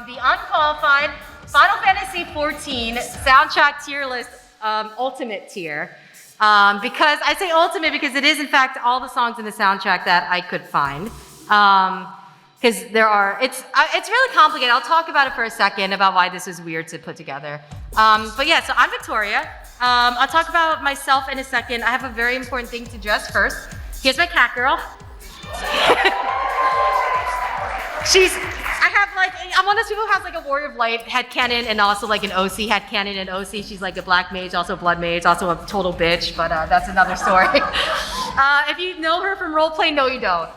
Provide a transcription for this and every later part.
the Unqualified Final Fantasy XIV soundtrack tier list, ultimate tier. Because I say ultimate because it is in fact all the songs in the soundtrack that I could find. Because it's really complicated. I'll talk about it for a second about why this is weird to put together. But yeah, so I'm Victoria. I'll talk about myself in a second. I have a very important thing to address first. Here's my cat girl. I'm one of those people who has like a Warrior of Light headcanon and also like an OC headcanon and OC. She's like a black mage, also a blood mage, also a total bitch, but that's another story. If you know her from roleplay, no you don't.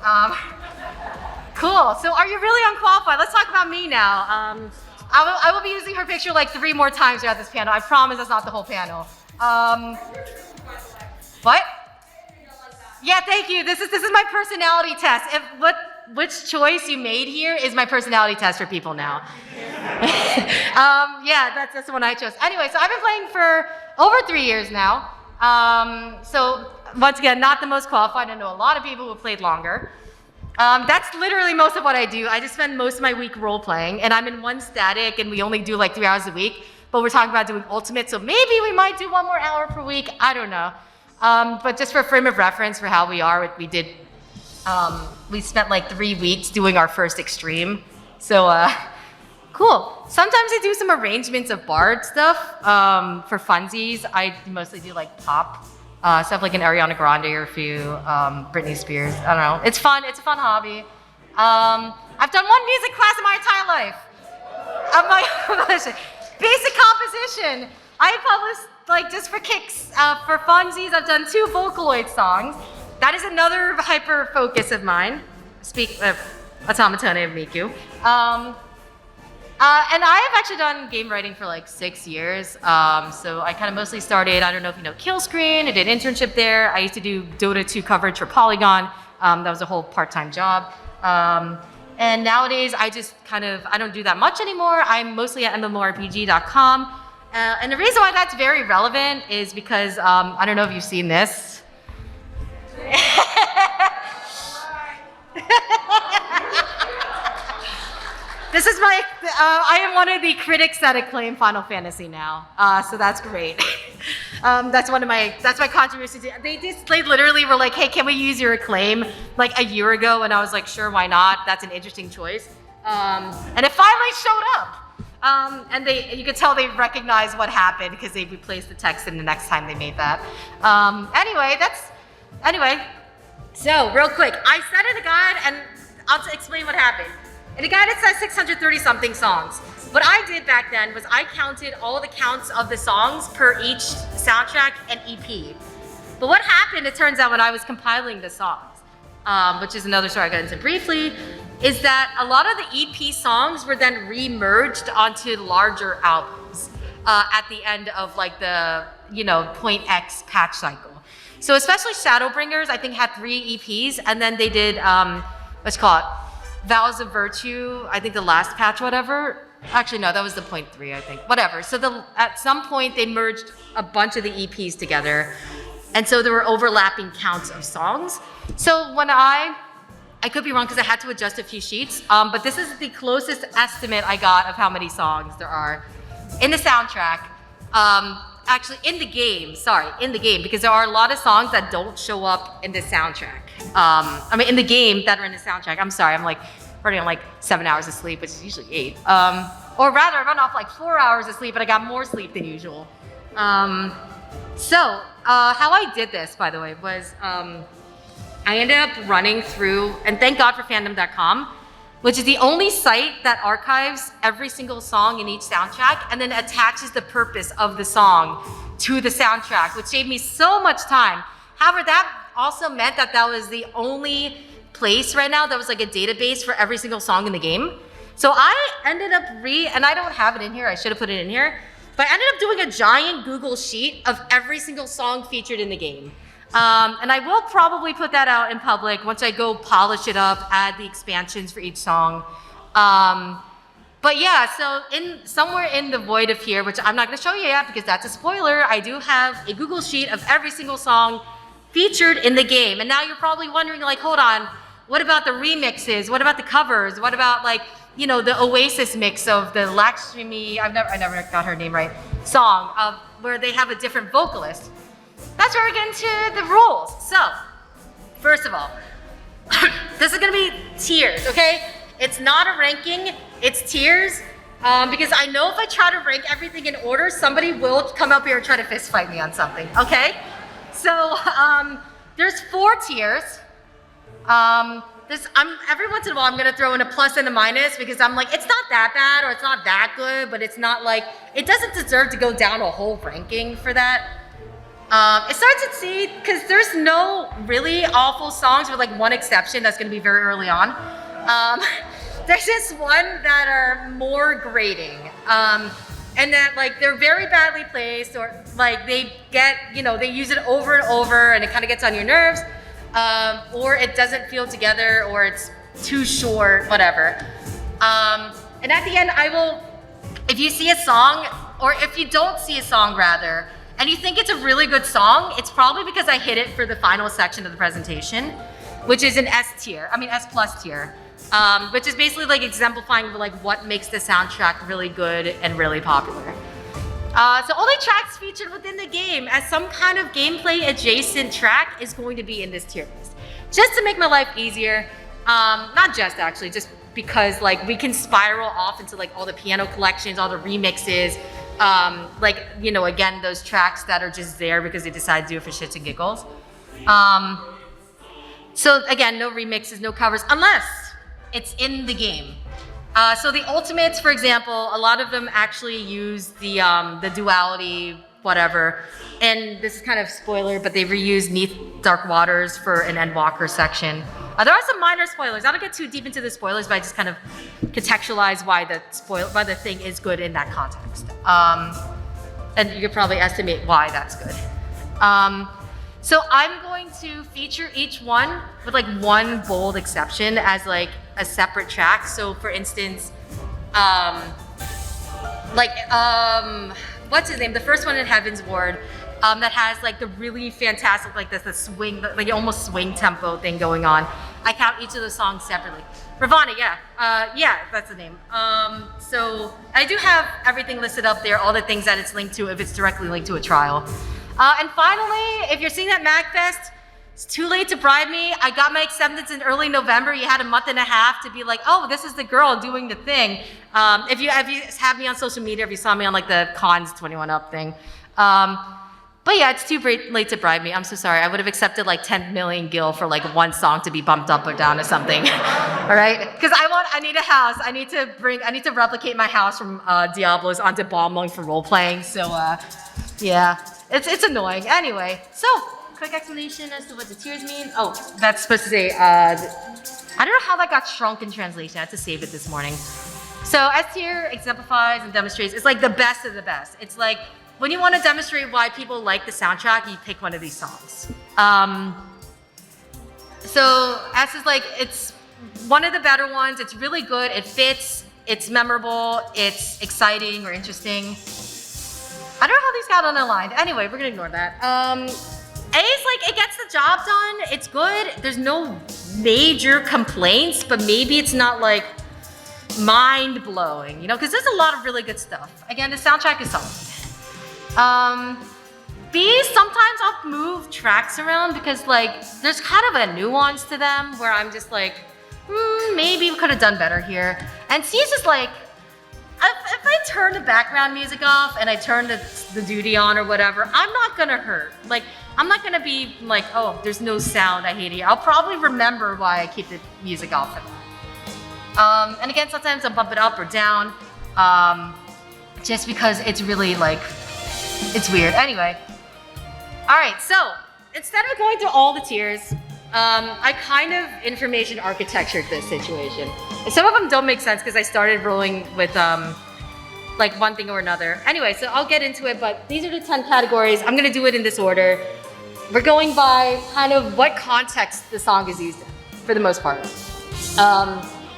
Cool, so are you really unqualified? Let's talk about me now. I will be using her picture like 3 more times throughout this panel. I promise that's not the whole panel. What? Yeah, thank you. This is my personality test. Which choice you made here is my personality test for people now. Yeah, that's the one I chose. Anyway, so I've been playing for over 3 years now. So once again, not the most qualified. I know a lot of people who have played longer. That's literally most of what I do. I just spend most of my week role playing, and I'm in one static, and we only do like 3 hours a week. But we're talking about doing ultimate, so maybe we might do 1 more hour per week. I don't know. But just for frame of reference for how we are, we spent like 3 weeks doing our first extreme. So cool. Sometimes I do some arrangements of Bard stuff for funsies. I mostly do like pop stuff like an Ariana Grande or a few Britney Spears. I don't know. It's fun. It's a fun hobby. I've done 1 music class in my entire life. Basic composition. I published like just for kicks, for funsies. I've done 2 Vocaloid songs. That is another hyper focus of mine. Speak of Automatone of Miku. And I have actually done game writing for like 6 years. So I kind of mostly started, I don't know if you know Killscreen, I did an internship there. I used to do Dota 2 coverage for Polygon. That was a whole part-time job. And nowadays I just I don't do that much anymore. I'm mostly at MMORPG.com. And the reason why that's very relevant is because, I don't know if you've seen this. This is I am one of the critics that acclaim Final Fantasy now, so that's great. That's my contribution. They literally were like, hey, can we use your acclaim like a year ago? And I was like, sure, why not? That's an interesting choice. And it finally showed up. And you could tell they recognized what happened because they replaced the text in the next time they made that. Anyway, so real quick, I said in the guide, and I'll explain what happened. In the guide, it says 630 something songs. What I did back then was I counted all the counts of the songs per each soundtrack and EP. But what happened, it turns out, when I was compiling the songs, which is another story I got into briefly, is that a lot of the EP songs were then re-merged onto larger albums at the end of like the, point X patch cycle. So especially Shadowbringers, I think, had 3 EPs, and then they did, let's call it, Vows of Virtue, I think the last patch, whatever. Actually, no, that was the point 3, I think. Whatever. So at some point, they merged a bunch of the EPs together, and so there were overlapping counts of songs. So when I could be wrong because I had to adjust a few sheets, but this is the closest estimate I got of how many songs there are in the soundtrack. Actually, in the game, because there are a lot of songs that don't show up in the soundtrack. In the game that are in the soundtrack. I'm sorry, I'm like running on like 7 hours of sleep, which is usually 8. Or rather, I run off like 4 hours of sleep, but I got more sleep than usual. So how I did this, by the way, was I ended up running through, and thank God for fandom.com, which is the only site that archives every single song in each soundtrack and then attaches the purpose of the song to the soundtrack, which saved me so much time. However, that also meant that was the only place right now that was like a database for every single song in the game. So I ended up and I don't have it in here, I should have put it in here, but I ended up doing a giant Google sheet of every single song featured in the game. And I will probably put that out in public once I go polish it up, add the expansions for each song. But yeah, so somewhere in the void of here, which I'm not gonna show you yet because that's a spoiler, I do have a Google sheet of every single song featured in the game. And now you're probably wondering, like, hold on, what about the remixes? What about the covers? What about like you know, the Oasis mix of the Lakshmi, I never got her name right, song, where they have a different vocalist. That's where we get into the rules. So, first of all, this is gonna be tiers, okay? It's not a ranking, it's tiers. Because I know if I try to rank everything in order, somebody will come up here and try to fist fight me on something, okay? So, there's 4 tiers. Every once in a while, I'm gonna throw in a plus and a minus because I'm like, it's not that bad or it's not that good, but it's not like, it doesn't deserve to go down a whole ranking for that. It starts at C because there's no really awful songs with like one exception that's gonna be very early on. There's just one that are more grating. And that like they're very badly placed or like they get, you know, they use it over and over and it kind of gets on your nerves. Or it doesn't feel together, or it's too short, whatever. And at the end, I will, if you see a song, or if you don't see a song rather, and you think it's a really good song, it's probably because I hit it for the final section of the presentation, which is an S tier, S plus tier, which is basically like exemplifying like what makes the soundtrack really good and really popular. So only tracks featured within the game as some kind of gameplay adjacent track is going to be in this tier list. Just to make my life easier, not just actually, just because like we can spiral off into like all the piano collections, all the remixes, like, you know, again, those tracks that are just there because they decided to do it for shits and giggles. So again, no remixes, no covers, unless it's in the game. So the Ultimates, for example, a lot of them actually use the duality, whatever. And this is kind of spoiler, but they reused Neath Dark Waters for an Endwalker section. There are some minor spoilers. I don't get too deep into the spoilers, but I just kind of contextualize why the thing is good in that context. And you could probably estimate why that's good. So I'm going to feature each one with like one bold exception as like a separate track. So for instance, what's his name? The first one in Heaven's Ward, that has like the really fantastic, like the swing, like almost swing tempo thing going on. I count each of those songs separately. Ravana, yeah, that's the name. So I do have everything listed up there, all the things that it's linked to if it's directly linked to a trial. And finally, if you're seeing that MAGFest, it's too late to bribe me. I got my acceptance in early November. You had a month and a half to be like, oh, this is the girl doing the thing. If you have me on social media, if you saw me on like the Cons 21 Up thing. But yeah, it's too late to bribe me. I'm so sorry. I would have accepted like 10 million gil for like one song to be bumped up or down or something. All right? Because I need a house. I need to replicate my house from Diablos onto Balmung for role playing. So yeah, it's annoying. Anyway, so quick explanation as to what the tiers mean. Oh, that's supposed to say, I don't know how that got shrunk in translation. I had to save it this morning. So S tier exemplifies and demonstrates. It's like the best of the best. It's like when you want to demonstrate why people like the soundtrack, you pick one of these songs. So S is like, it's one of the better ones. It's really good. It fits. It's memorable. It's exciting or interesting. I don't know how these got unaligned. Anyway, we're gonna ignore that. A is like, it gets the job done. It's good. There's no major complaints, but maybe it's not like mind blowing, you know, because there's a lot of really good stuff. Again, the soundtrack is solid. B, sometimes I'll move tracks around because like there's kind of a nuance to them where I'm just like, maybe we could have done better here. And C is just like, if I turn the background music off and I turn the duty on or whatever, I'm not gonna hurt. Like, I'm not gonna be like, oh, there's no sound, I hate it. I'll probably remember why I keep the music off for that. And again, sometimes I'll bump it up or down, just because it's really like, it's weird. Anyway, all right, so instead of going through all the tiers, I kind of information architectured this situation. And some of them don't make sense because I started rolling with like one thing or another. Anyway, so I'll get into it, but these are the 10 categories. I'm gonna do it in this order. We're going by kind of what context the song is used in, for the most part.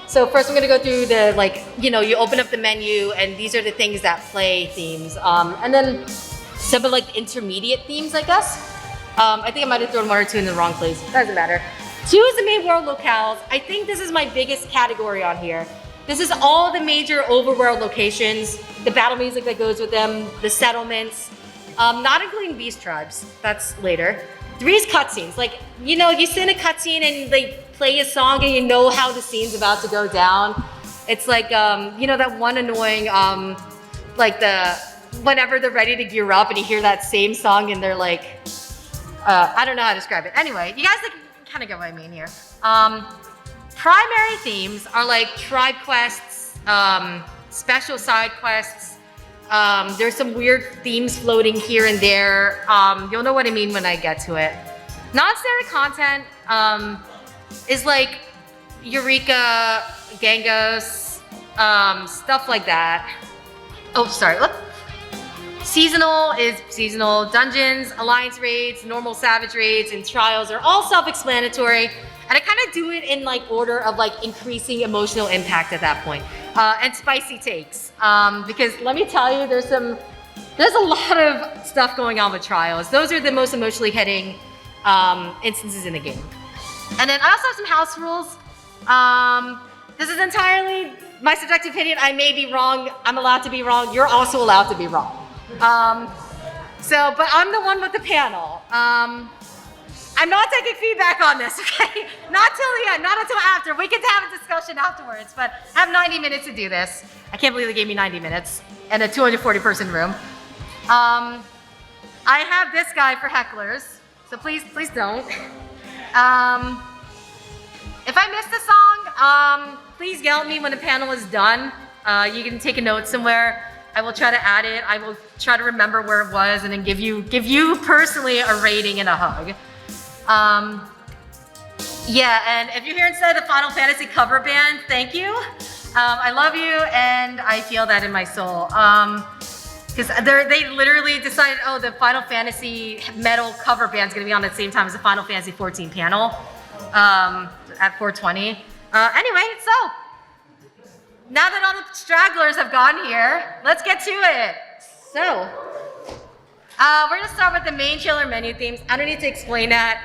So first I'm gonna go through the, like, you know, you open up the menu and these are the things that play themes. And then some of like intermediate themes, I guess. I think I might have thrown one or two in the wrong place. Doesn't matter. 2 is the main world locales. I think this is my biggest category on here. This is all the major overworld locations, the battle music that goes with them, the settlements, not including beast tribes, that's later. 3 is cutscenes, like, you know, you sit in a cutscene and they play a song and you know how the scene's about to go down. It's like, you know, that one annoying, like whenever they're ready to gear up and you hear that same song and they're like, I don't know how to describe it. Anyway, you guys like, kind of get what I mean here. Primary themes are like tribe quests, special side quests. There's some weird themes floating here and there. You'll know what I mean when I get to it. Non-standard content is like Eureka, Gangos, stuff like that. Oh, sorry, look. Seasonal is seasonal. Dungeons, alliance raids, normal savage raids, and trials are all self-explanatory. And I kind of do it in like order of like increasing emotional impact at that point. And spicy takes. Because let me tell you, there's a lot of stuff going on with trials. Those are the most emotionally hitting instances in the game. And then I also have some house rules. This is entirely my subjective opinion. I may be wrong. I'm allowed to be wrong. You're also allowed to be wrong. But I'm the one with the panel. I'm not taking feedback on this, okay? Not till the end, not until after. We can have a discussion afterwards, but I have 90 minutes to do this. I can't believe they gave me 90 minutes in a 240 person room. I have this guy for hecklers, so please don't. If I missed a song, please yell at me when the panel is done. You can take a note somewhere. I will try to add it. I will try to remember where it was and then give you personally a rating and a hug. Yeah, and if you're here instead of the Final Fantasy cover band, thank you. I love you, and I feel that in my soul. Because they literally decided, oh, the Final Fantasy metal cover band's gonna be on at the same time as the Final Fantasy 14 panel at 420. Anyway, so now that all the stragglers have gone here, let's get to it. So, we're gonna start with the main trailer menu themes. I don't need to explain that.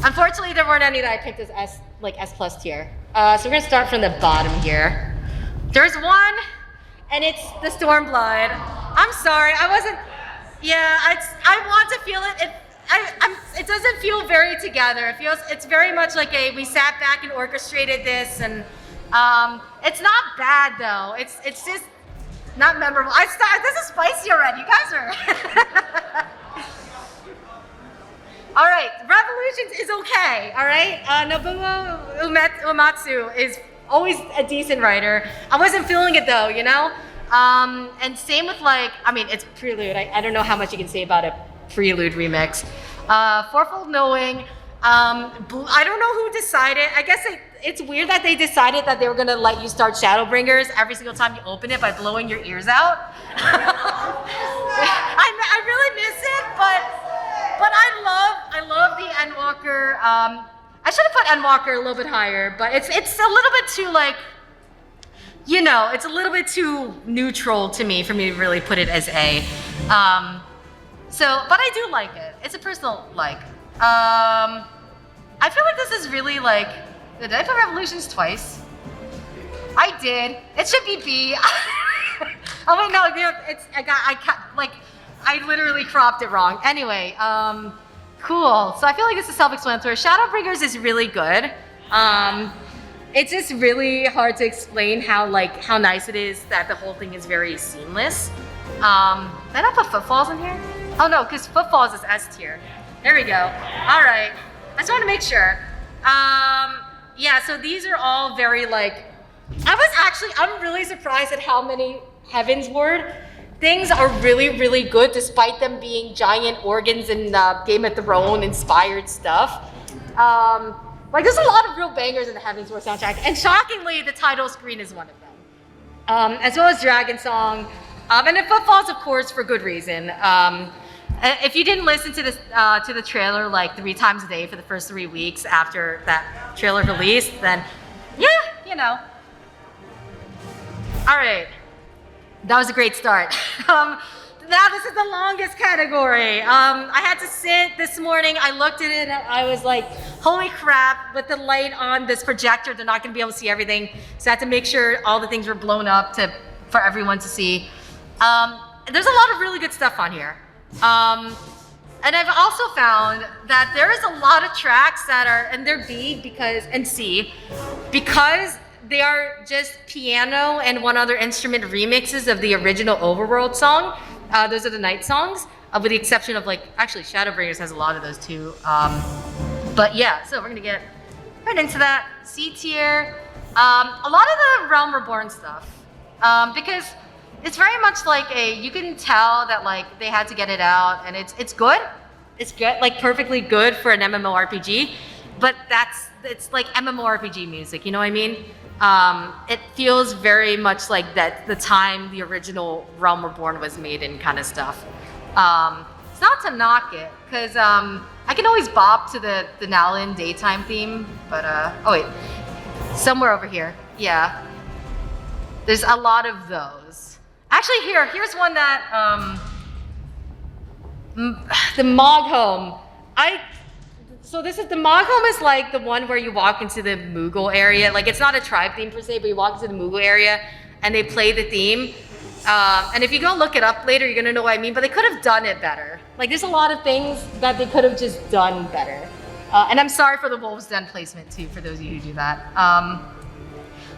Unfortunately, there weren't any that I picked as S+ tier. So we're gonna start from the bottom here. There's one, and it's the Stormblood. I'm sorry, I wasn't. Yeah, I want to feel it. It doesn't feel very together. It's very much like we sat back and orchestrated this, and it's not bad though. It's just not memorable. This is spicy already. You guys are. All right, Revolutions is okay. All right, Nobuo Uematsu is always a decent writer. I wasn't feeling it though, you know. And same with it's Prelude. I don't know how much you can say about a Prelude remix. Fourfold Knowing. I don't know who decided. I guess it's weird that they decided that they were gonna let you start Shadowbringers every single time you open it by blowing your ears out. I really miss it, but I love the Endwalker. I should have put Endwalker a little bit higher, but it's a little bit too it's a little bit too neutral to me for me to really put it as A. But I do like it. It's a personal like. I feel like this is really did I put Revolutions twice? I did. It should be B. Oh wait, no, I literally cropped it wrong. Anyway, cool. So I feel like this is self-explanatory. Shadowbringers is really good. It's just really hard to explain how nice it is that the whole thing is very seamless. Did I not put Footfalls in here? Oh no, because Footfalls is S tier. There we go. All right. I just want to make sure. Yeah, so these are all very I'm really surprised at how many Heavensward things are really, really good despite them being giant organs and Game of Thrones inspired stuff. There's a lot of real bangers in the Heavensward soundtrack, and shockingly, the title screen is one of them. As well as Dragon Song, and the Footfalls, of course, for good reason. If you didn't listen to the trailer 3 times a day for the first 3 weeks after that trailer released, then yeah, you know. All right, that was a great start. The now this is the longest category. I had to sit this morning. I looked at it and I was like, holy crap, with the light on this projector, they're not gonna be able to see everything. So I had to make sure all the things were blown up for everyone to see. There's a lot of really good stuff on here. And I've also found that there is a lot of tracks that are, and they're B and C, because they are just piano and one other instrument remixes of the original Overworld song. Those are the night songs, with the exception of actually Shadowbringers has a lot of those too. But yeah, so we're gonna get right into that. C tier, a lot of the Realm Reborn stuff, because it's very much you can tell that they had to get it out, and it's good. It's good, perfectly good for an MMORPG, but it's like MMORPG music, you know what I mean? It feels very much like that the time the original Realm Reborn was made in kind of stuff. It's not to knock it, because I can always bop to the Nowlin daytime theme, but oh wait, somewhere over here, yeah. There's a lot of those. Actually, here's one that, the Mog Home. So the Mog Home is the one where you walk into the Moogle area. It's not a tribe theme per se, but you walk into the Moogle area and they play the theme. And if you go look it up later, you're gonna know what I mean, but they could have done it better. There's a lot of things that they could have just done better. And I'm sorry for the Wolves Den placement too, for those of you who do that.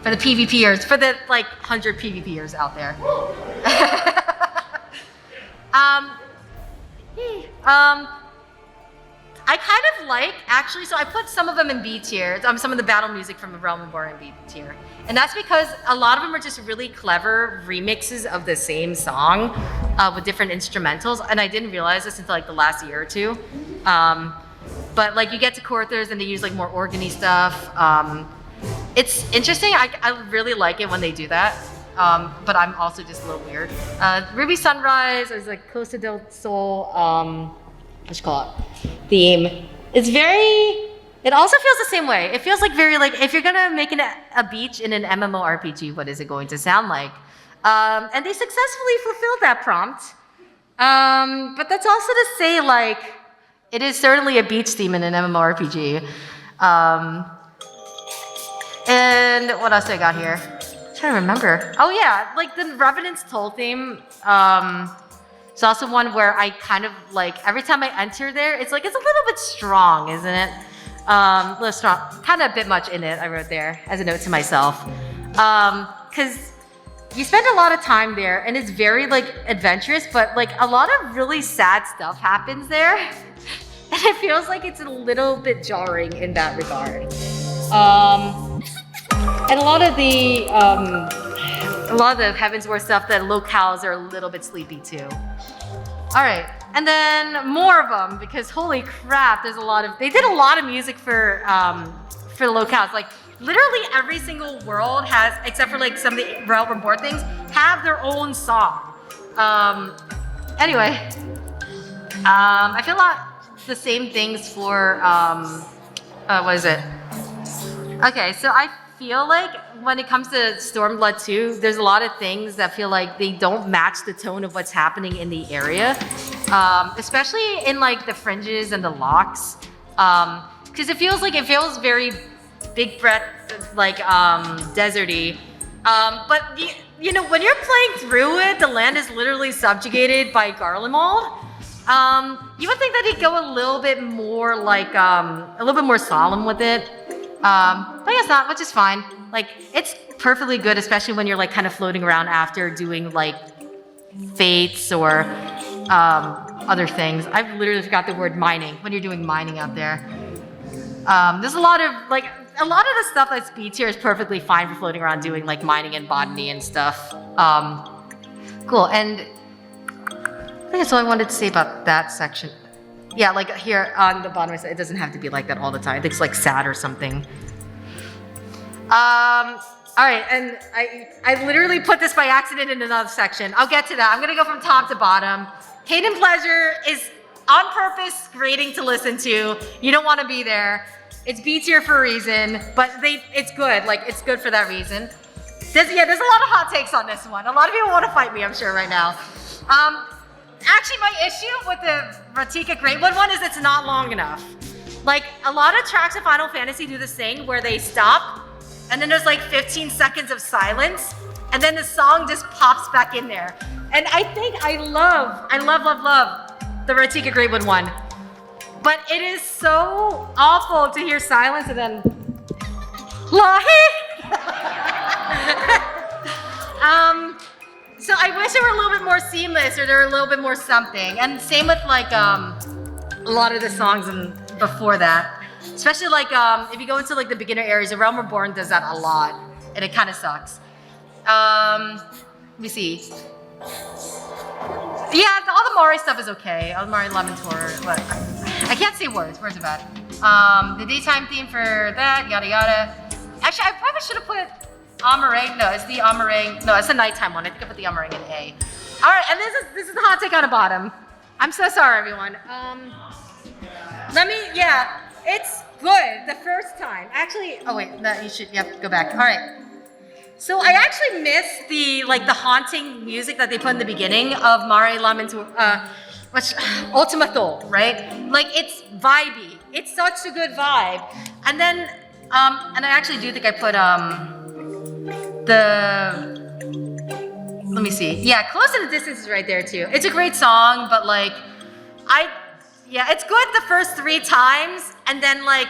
For the PvPers, for the 100 PvPers out there. I kind of actually, so I put some of them in B tier, some of the battle music from the Realm Reborn in B tier. And that's because a lot of them are just really clever remixes of the same song with different instrumentals. And I didn't realize this until the last year or two. But you get to Korthers and they use more organy stuff. It's interesting, I really like it when they do that. But I'm also just a little weird. Ruby Sunrise is Costa del Sol, what you call it, theme. It also feels the same way. It feels very if you're gonna make a beach in an MMORPG, what is it going to sound like? And they successfully fulfilled that prompt. But that's also to say it is certainly a beach theme in an MMORPG. And what else do I got here? I'm trying to remember. Oh yeah, the Revenant's Toll theme. It's also one where I kind of every time I enter there, it's a little bit strong, isn't it? A little strong, kind of a bit much in it. I wrote there as a note to myself, because you spend a lot of time there, and it's very adventurous, but a lot of really sad stuff happens there, and it feels it's a little bit jarring in that regard. And a lot of the Heavensward stuff, the locales are a little bit sleepy too. All right, and then more of them, because holy crap, they did a lot of music for the locales. Literally every single world has, except for some of the Realm Reborn things, have their own song. Anyway, I feel a lot the same things for, what is it? Okay, so I feel when it comes to Stormblood 2, there's a lot of things that feel they don't match the tone of what's happening in the area, especially in the fringes and the locks, because it feels very big breath, deserty. But you know, when you're playing through it, the land is literally subjugated by Garlemald. You would think that he'd go a little bit more a little bit more solemn with it. But I guess not, which is fine. It's perfectly good, especially when you're kind of floating around after doing fates or other things. I literally forgot the word mining, when you're doing mining out there. There's a lot of the stuff that's B tier is perfectly fine for floating around doing mining and botany and stuff. Cool, and I think that's all I wanted to say about that section. Yeah, here on the bottom, it doesn't have to be like that all the time. I think it's sad or something. All right, and I literally put this by accident in another section. I'll get to that. I'm gonna go from top to bottom. Hate and Pleasure is on purpose grating to listen to. You don't want to be there. It's B tier for a reason, but it's good. It's good for that reason. There's a lot of hot takes on this one. A lot of people want to fight me, I'm sure, right now. Actually, my issue with the Ratika Greatwood one is it's not long enough. Like, a lot of tracks of Final Fantasy do this thing where they stop, and then there's like 15 seconds of silence, and then the song just pops back in there. And I think I love the Ratika Greatwood one. But it is so awful to hear silence and then Lahi! So I wish they were a little bit more seamless or they were a little bit more something. And same with like a lot of the songs before that. Especially like if you go into like the beginner areas, The Realm Reborn does that a lot. And it kind of sucks. Let me see. Yeah, all the Mari stuff is okay. All the Mari Lemon Tour, what? I can't say words. Words about the daytime theme for that, yada yada. Actually, I probably should have put Amarang. No, it's the Amarang. No, it's the nighttime one. I think I put the Amarang in A. All right, and this is the hot take on the bottom. I'm so sorry, everyone. Yeah, it's good the first time. Actually, oh wait, no, you have to go back. All right. So I actually missed the haunting music that they put in the beginning of Mare Lament's Ultima Thule, right? Like it's vibey. It's such a good vibe. And then and I actually do think I put let me see. Yeah, Close in the Distance is right there too. It's a great song, but like it's good the first 3 times, and then like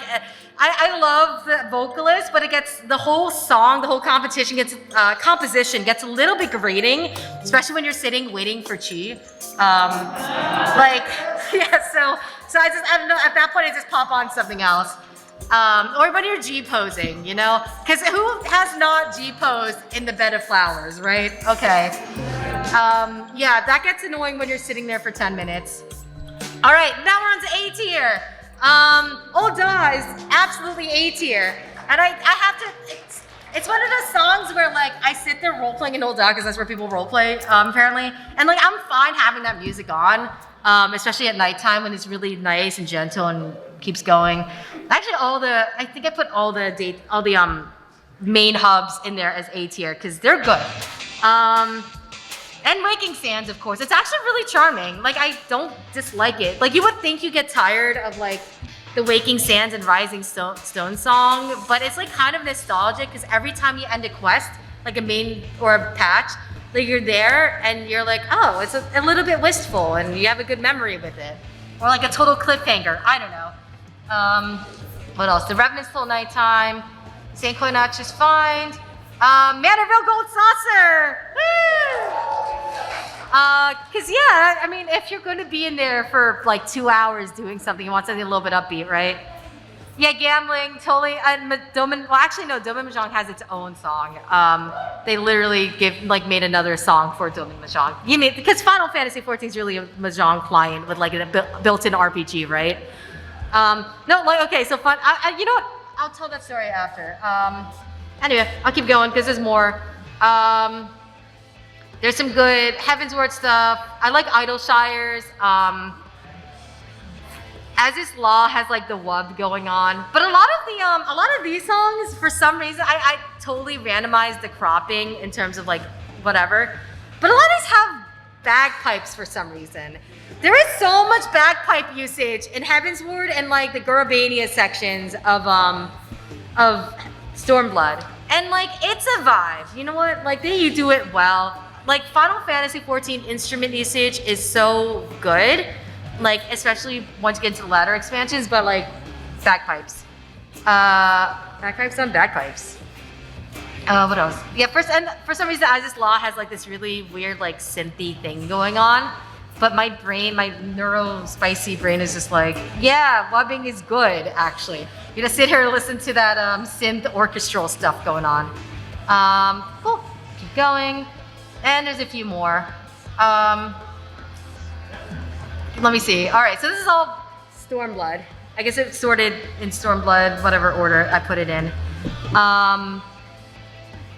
I love the vocalist, but it gets the whole song, the whole composition gets a little bit grating, especially when you're sitting waiting for Chi. So I don't know. At that point, I just pop on something else, or when you're G posing, you know, because who has not G posed in the bed of flowers, right? Okay. That gets annoying when you're sitting there for 10 minutes. All right, now we're on to A tier. Old Da is absolutely A tier. And I have to, it's one of those songs where like I sit there role playing in Old Da because that's where people role play, apparently. And like I'm fine having that music on, especially at nighttime when it's really nice and gentle and keeps going. Actually, I think I put all the main hubs in there as A tier because they're good. And Waking Sands, of course. It's actually really charming. Like, I don't dislike it. Like, you would think you get tired of, like, the Waking Sands and Rising Stone song, but it's, like, kind of nostalgic because every time you end a quest, like a main or a patch, like, you're there and you're like, oh, it's a little bit wistful and you have a good memory with it. Or, like, a total cliffhanger. I don't know. What else? The Revenant's Till Nighttime. St. Koinach's Find. Manaville Gold Saucer! Woo! Cause yeah, I mean, if you're gonna be in there for like 2 hours doing something, you want something a little bit upbeat, right? Yeah, gambling, totally. Domin Mahjong has its own song. They literally made another song for Domin Mahjong. You mean, because Final Fantasy XIV is really a Mahjong client with like a built-in RPG, right? Okay, so fun. You know what? I'll tell that story after. Anyway, I'll keep going because there's more. There's some good Heavensward stuff. I like Idleshire's. As Is Law has like the wub going on, but a lot of these songs, for some reason, I totally randomized the cropping in terms of like whatever. But a lot of these have bagpipes for some reason. There is so much bagpipe usage in Heavensward and like the Gurabania sections of Stormblood. And like, it's a vibe. You know what? Like, you do it well. Like, Final Fantasy XIV instrument usage is so good. Like, especially once you get into the latter expansions, but like, bagpipes. Bagpipes on bagpipes. What else? Yeah, for some reason, As Is Law has like this really weird, like, synthy thing going on. But my neuro-spicy brain is just like, yeah, wubbing is good, actually. You just sit here and listen to that synth orchestral stuff going on. Cool, keep going. And there's a few more. Let me see. All right, so this is all Stormblood. I guess it's sorted in Stormblood, whatever order I put it in.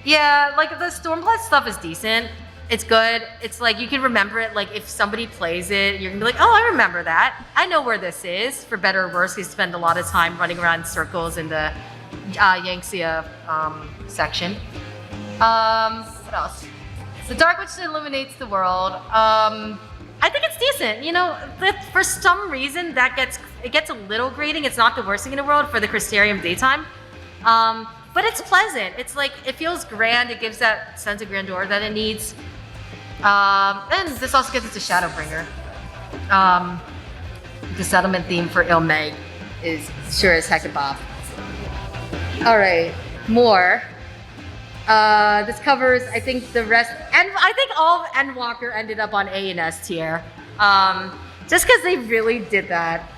Yeah, like the Stormblood stuff is decent. It's good. It's like you can remember it. Like if somebody plays it, you're gonna be like, oh, I remember that. I know where this is. For better or worse, you spend a lot of time running around in circles in the Yangtze section. What else? The Dark Witch Illuminates the World. I think it's it's decent. You know, for some reason it gets a little grating. It's not the worst thing in the world for the Crystarium daytime. But it's pleasant. It's like, it feels grand. It gives that sense of grandeur that it needs. And this also gives it to Shadowbringer. The settlement theme for Ilmeg is sure as heck a bop. All right, more. This covers, I think, the rest, and I think all of Endwalker ended up on A and S tier, just because they really did that.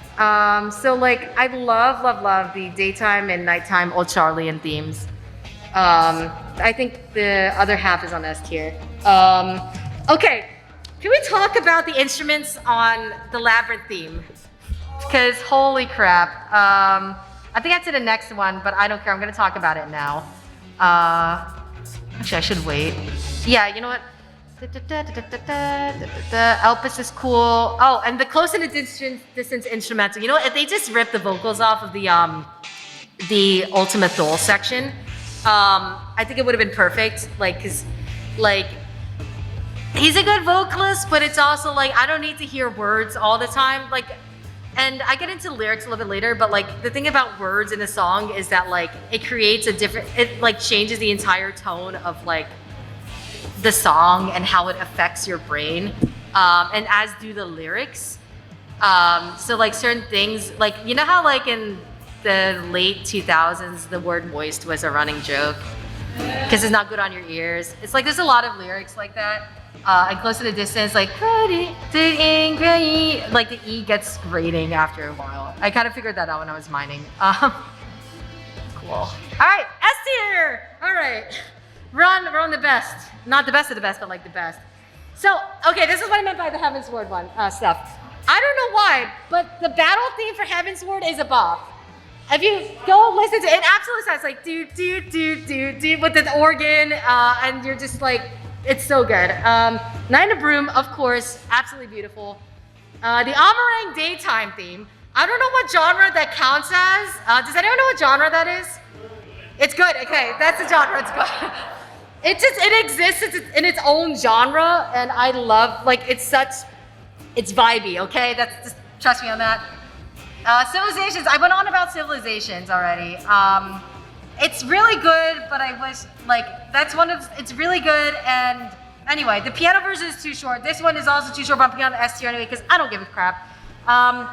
So like, I love the daytime and nighttime Old Charlian themes. I think the other half is on S tier. Okay, can we talk about the instruments on the Labyrinth theme? Because holy crap. I think that's in the next one, but I don't care. I'm gonna talk about it now. Actually, I should wait. Yeah, you know what? Elpis is cool. Oh, and the close and the distance instrumental. You know what? If they just ripped the vocals off of the Ultima Thule section, I think it would have been perfect. Like, cause like he's a good vocalist, but it's also like I don't need to hear words all the time. Like, and I get into lyrics a little bit later, but like the thing about words in a song is that like it creates it like changes the entire tone of like the song and how it affects your brain, and as do the lyrics. So like certain things, like you know how like in the late 2000s the word moist was a running joke because it's not good on your ears. It's like there's a lot of lyrics like that. And close to the distance, like the E gets grating after a while. I kind of figured that out when I was mining. Cool. All right, S tier. All right, we're on the best. Not the best of the best, but like the best. So, okay, this is what I meant by the Heavensward one stuff. I don't know why, but the battle theme for Heavensward is a bop. If you go listen to it, absolutely sounds like do with the organ, and you're just like, it's so good. Nine of Broom, of course, absolutely beautiful. The Amarang daytime theme. I don't know what genre that counts as. Does anyone know what genre that is? It's good. Okay, that's the genre. It's good. It exists in its own genre, and I love, like, it's vibey. Okay, that's just trust me on that. Civilizations. I went on about Civilizations already. It's really good, but I wish, like, it's really good, and anyway, the piano version is too short. This one is also too short, but I'm putting on the S tier anyway, because I don't give a crap. Lahi?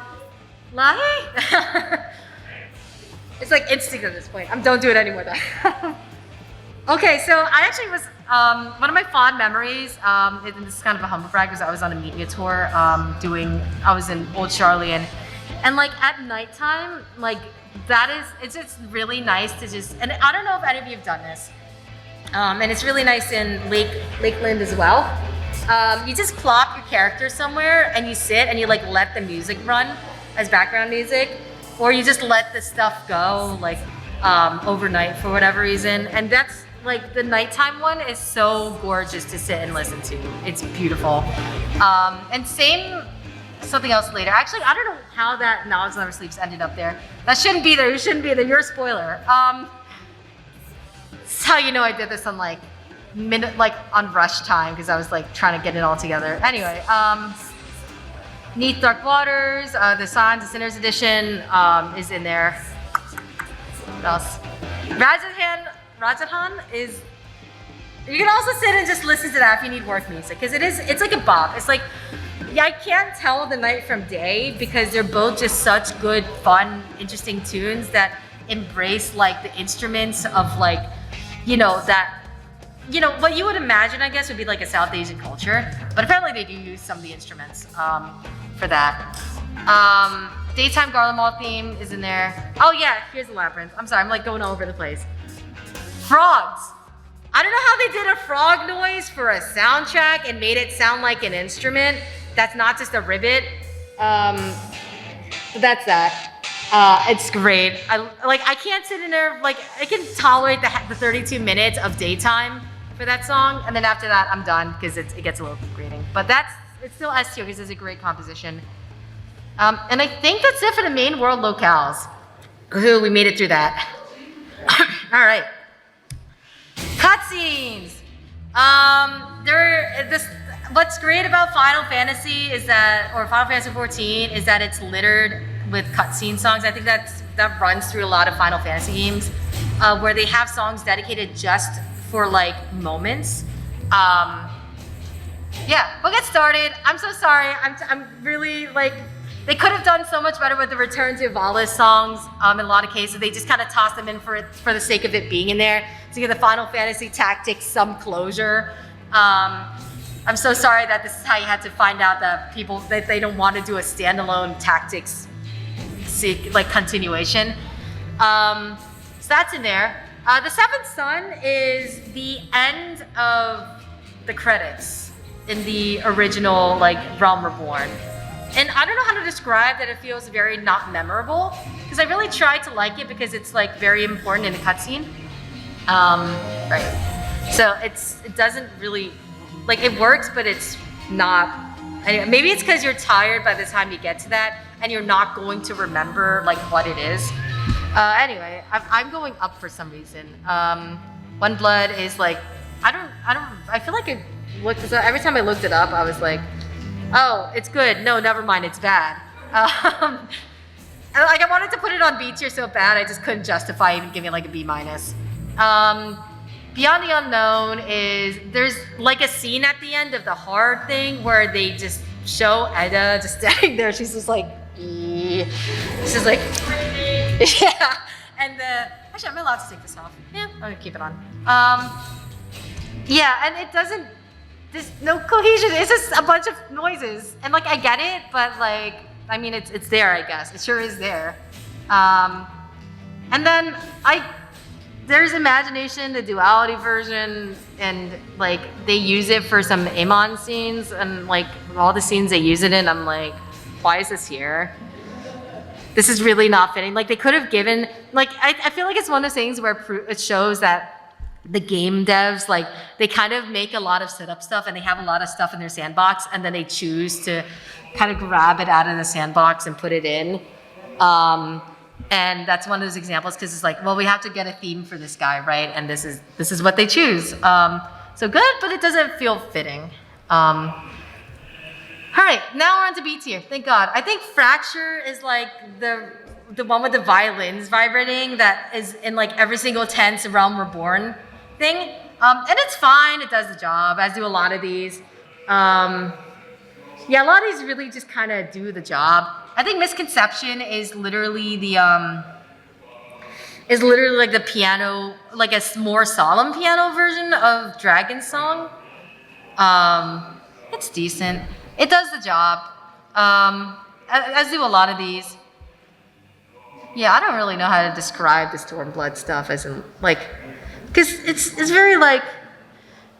It's like instinct at this point. Don't do it anymore though. Okay, so I actually was, one of my fond memories, and this is kind of a humble brag, because I was on a media tour, I was in Old Charlie, and like at nighttime, like, it's just really nice to just, and I don't know if any of you have done this, and it's really nice in Lakeland as well. You just plop your character somewhere and you sit and you like let the music run as background music, or you just let the stuff go like overnight for whatever reason. And that's like the nighttime one is so gorgeous to sit and listen to. It's beautiful. And same. Something else later. Actually, I don't know how that Knowledge Never Sleeps ended up there. That shouldn't be there. You shouldn't be there. You're a spoiler. That's how you know I did this on like on rush time because I was like trying to get it all together. Anyway, Neath Dark Waters, the Signs of Sinners edition is in there. What else? Rajathan is. You can also sit and just listen to that if you need work music because it's like a bop. It's like. Yeah, I can't tell the night from day because they're both just such good, fun, interesting tunes that embrace like the instruments of like, what you would imagine, I guess, would be like a South Asian culture. But apparently they do use some of the instruments for that. Daytime Garlemald theme is in there. Oh yeah, here's the Labyrinth. I'm sorry, I'm like going all over the place. Frogs. I don't know how they did a frog noise for a soundtrack and made it sound like an instrument. That's not just a ribbit. That's that. It's great. I can't sit in there, like, I can tolerate the 32 minutes of daytime for that song, and then after that, I'm done, because it gets a little grating. But it's still S tier, because it's a great composition. And I think that's it for the main world locales. Ooh, we made it through that. All right. Cutscenes. what's great about Final Fantasy is that, or Final Fantasy 14, is that it's littered with cutscene songs. I think that runs through a lot of Final Fantasy games, where they have songs dedicated just for like moments. Yeah, we'll get started. I'm so sorry. I'm really like, they could have done so much better with the Return to Valhalla songs. In a lot of cases, they just kind of tossed them in for the sake of it being in there to give the Final Fantasy Tactics some closure. I'm so sorry that this is how you had to find out that they don't want to do a standalone Tactics like continuation. So that's in there. The Seventh Son is the end of the credits in the original like Realm Reborn. And I don't know how to describe that. It feels very not memorable because I really tried to like it because it's like very important in the cutscene. Right. So it doesn't really, like it works, but it's not. Anyway, maybe it's because you're tired by the time you get to that and you're not going to remember like what it is. Anyway, I'm going up for some reason. One Blood is like, I feel like every time I looked it up, I was like, oh, it's good. No, never mind, it's bad. Like I wanted to put it on B tier so bad, I just couldn't justify even giving it like a B minus. Beyond the Unknown there's like a scene at the end of the hard thing where they just show Edda just standing there. She's just like, she's like, yeah. And actually, I'm allowed to take this off. Yeah, I'm gonna keep it on. Yeah, and it doesn't. There's no cohesion. It's just a bunch of noises, and like I get it, but like I mean, it's there. I guess it sure is there. And then there's Imagination, the duality version, and like they use it for some Amon scenes, and like all the scenes they use it in, I'm like, why is this here? This is really not fitting. Like they could have given, like I feel like it's one of those things where it shows that the game devs, like they kind of make a lot of setup stuff and they have a lot of stuff in their sandbox and then they choose to kind of grab it out of the sandbox and put it in. And that's one of those examples because it's like, well, we have to get a theme for this guy, right? And this is what they choose. So good, but it doesn't feel fitting. All right, now we're on to B tier, thank God. I think Fracture is like the one with the violins vibrating that is in like every single tense Realm Reborn thing. And it's fine, it does the job, as do a lot of these. Yeah, a lot of these really just kind of do the job. I think Misconception is literally like the piano, like a more solemn piano version of Dragon's Song. It's decent. It does the job, as do a lot of these. Yeah, I don't really know how to describe the Stormblood stuff as in, like, because it's very like,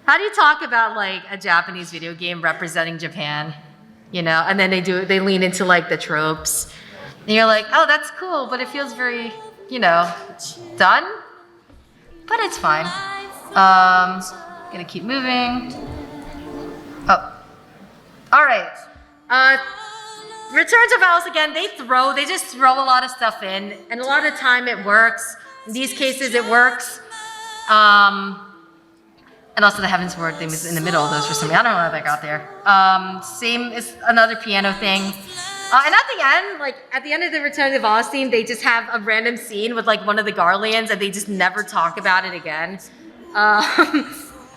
how do you talk about like a Japanese video game representing Japan, you know? And then they lean into like the tropes. And you're like, oh, that's cool, but it feels very, you know, done. But it's fine. Gonna keep moving. Oh. All right. Return to Valis again, they just throw a lot of stuff in, and a lot of the time it works. In these cases, it works. And also the Heaven's Word thing is in the middle of those for some reason. I don't know how that got there. Same is another piano thing. And at the end, like at the end of the Return to Valis theme, they just have a random scene with like one of the Garleans, and they just never talk about it again.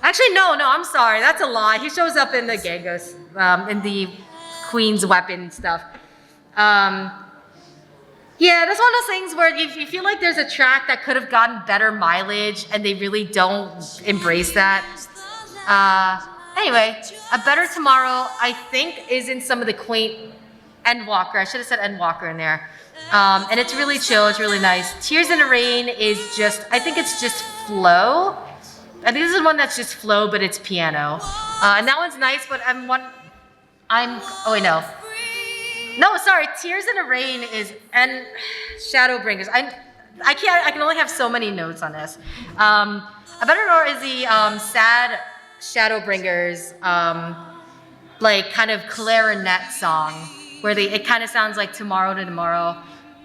Actually, no, I'm sorry, that's a lie. He shows up in the Gengos, in the Queen's weapon stuff. Yeah, that's one of those things where you feel like there's a track that could have gotten better mileage and they really don't embrace that. Anyway, A Better Tomorrow, I think, is in some of the quaint Endwalker. I should have said Endwalker in there. And it's really chill, it's really nice. Tears in the Rain is just, I think it's just flow. I think this is one that's just flow, but it's piano. And that one's nice, but oh wait, no. No, sorry, Tears in the Rain and Shadowbringers. I can only have so many notes on this. A Better Tomorrow is the sad Shadowbringers, like kind of clarinet song, where it kind of sounds like Tomorrow to Tomorrow.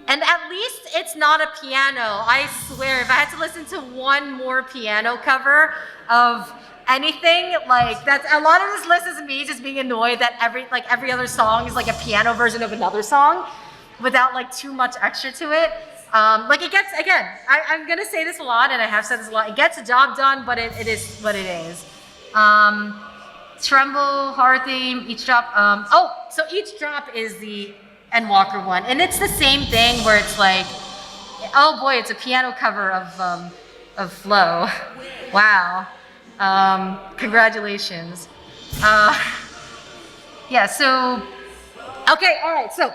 And at least it's not a piano. I swear, if I had to listen to one more piano cover of anything. Like that's a lot of this list is me just being annoyed that every other song is like a piano version of another song, without like too much extra to it. Like it gets, again, I'm gonna say this a lot, and I have said this a lot. It gets the job done, but it is what it is. Tremble, horror theme, each drop. So each drop is the Endwalker one, and it's the same thing where it's like, oh boy, it's a piano cover of Flow. Wow. Congratulations. Yeah. So, okay. All right. So,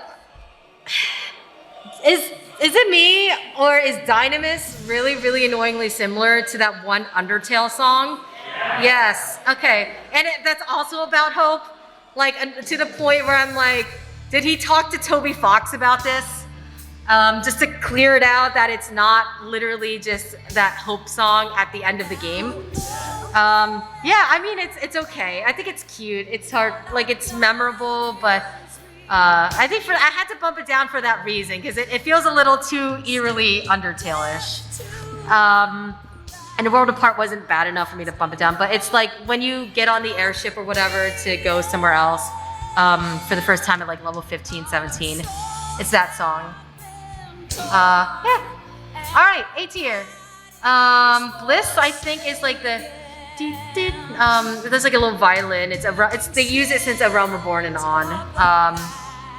is it me, or is Dynamis really, really annoyingly similar to that one Undertale song? Yes. Okay. And that's also about hope. Like to the point where I'm like, did he talk to Toby Fox about this? Just to clear it out that it's not literally just that hope song at the end of the game. Yeah, I mean, it's okay. I think it's cute. It's hard, like it's memorable, but I think I had to bump it down for that reason, because it feels a little too eerily Undertale-ish. And the World Apart wasn't bad enough for me to bump it down, but it's like when you get on the airship or whatever to go somewhere else for the first time at like level 15, 17, it's that song. Yeah. All right, A tier. Bliss, I think, is like the. There's like a little violin. They use it since A Realm Reborn and on.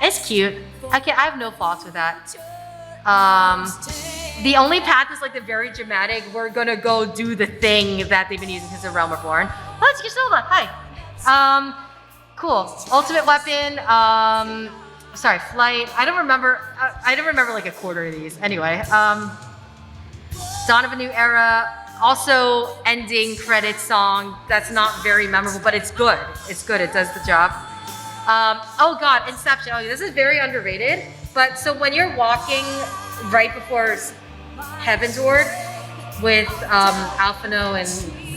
It's cute. I have no faults with that. The only path is like the very dramatic. We're gonna go do the thing that they've been using since A Realm Reborn. Oh, it's Giselda. Hi. Cool. Ultimate weapon. Sorry, flight. I don't remember like a quarter of these. Anyway, Dawn of a New Era. Also, ending credit song. That's not very memorable, but it's good. It's good. It does the job. Oh God, Inception. Oh, this is very underrated. But so when you're walking right before Heaven's Ward with Alphino and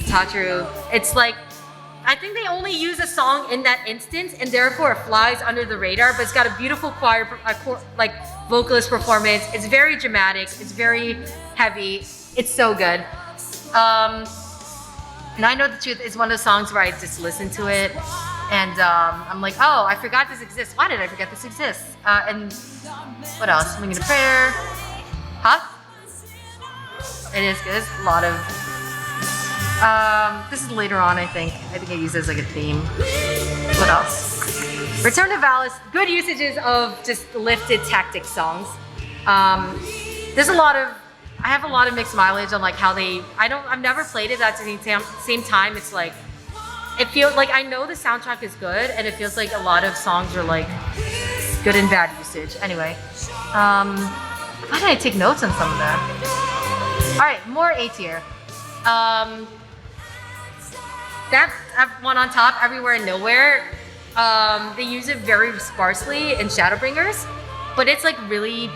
Tataru, it's like, I think they only use a song in that instance, and therefore it flies under the radar, but it's got a beautiful like vocalist performance. It's very dramatic. It's very heavy. It's so good. And I Know the Truth is one of those songs where I just listen to it, and I'm like, oh, I forgot this exists. Why did I forget this exists? And what else? Winging a Prayer. Huh? It is good. There's a lot of. This is later on, I think. I think I use it as like a theme. What else? Return to Valis. Good usages of just lifted tactic songs. There's a lot of. I have a lot of mixed mileage on like how they. I've never played it at the same time. It's like. It feels like I know the soundtrack is good, and it feels like a lot of songs are like good and bad usage. Anyway, why did I take notes on some of that? All right, more A tier. That one on top, Everywhere and Nowhere. They use it very sparsely in Shadowbringers, but it's like really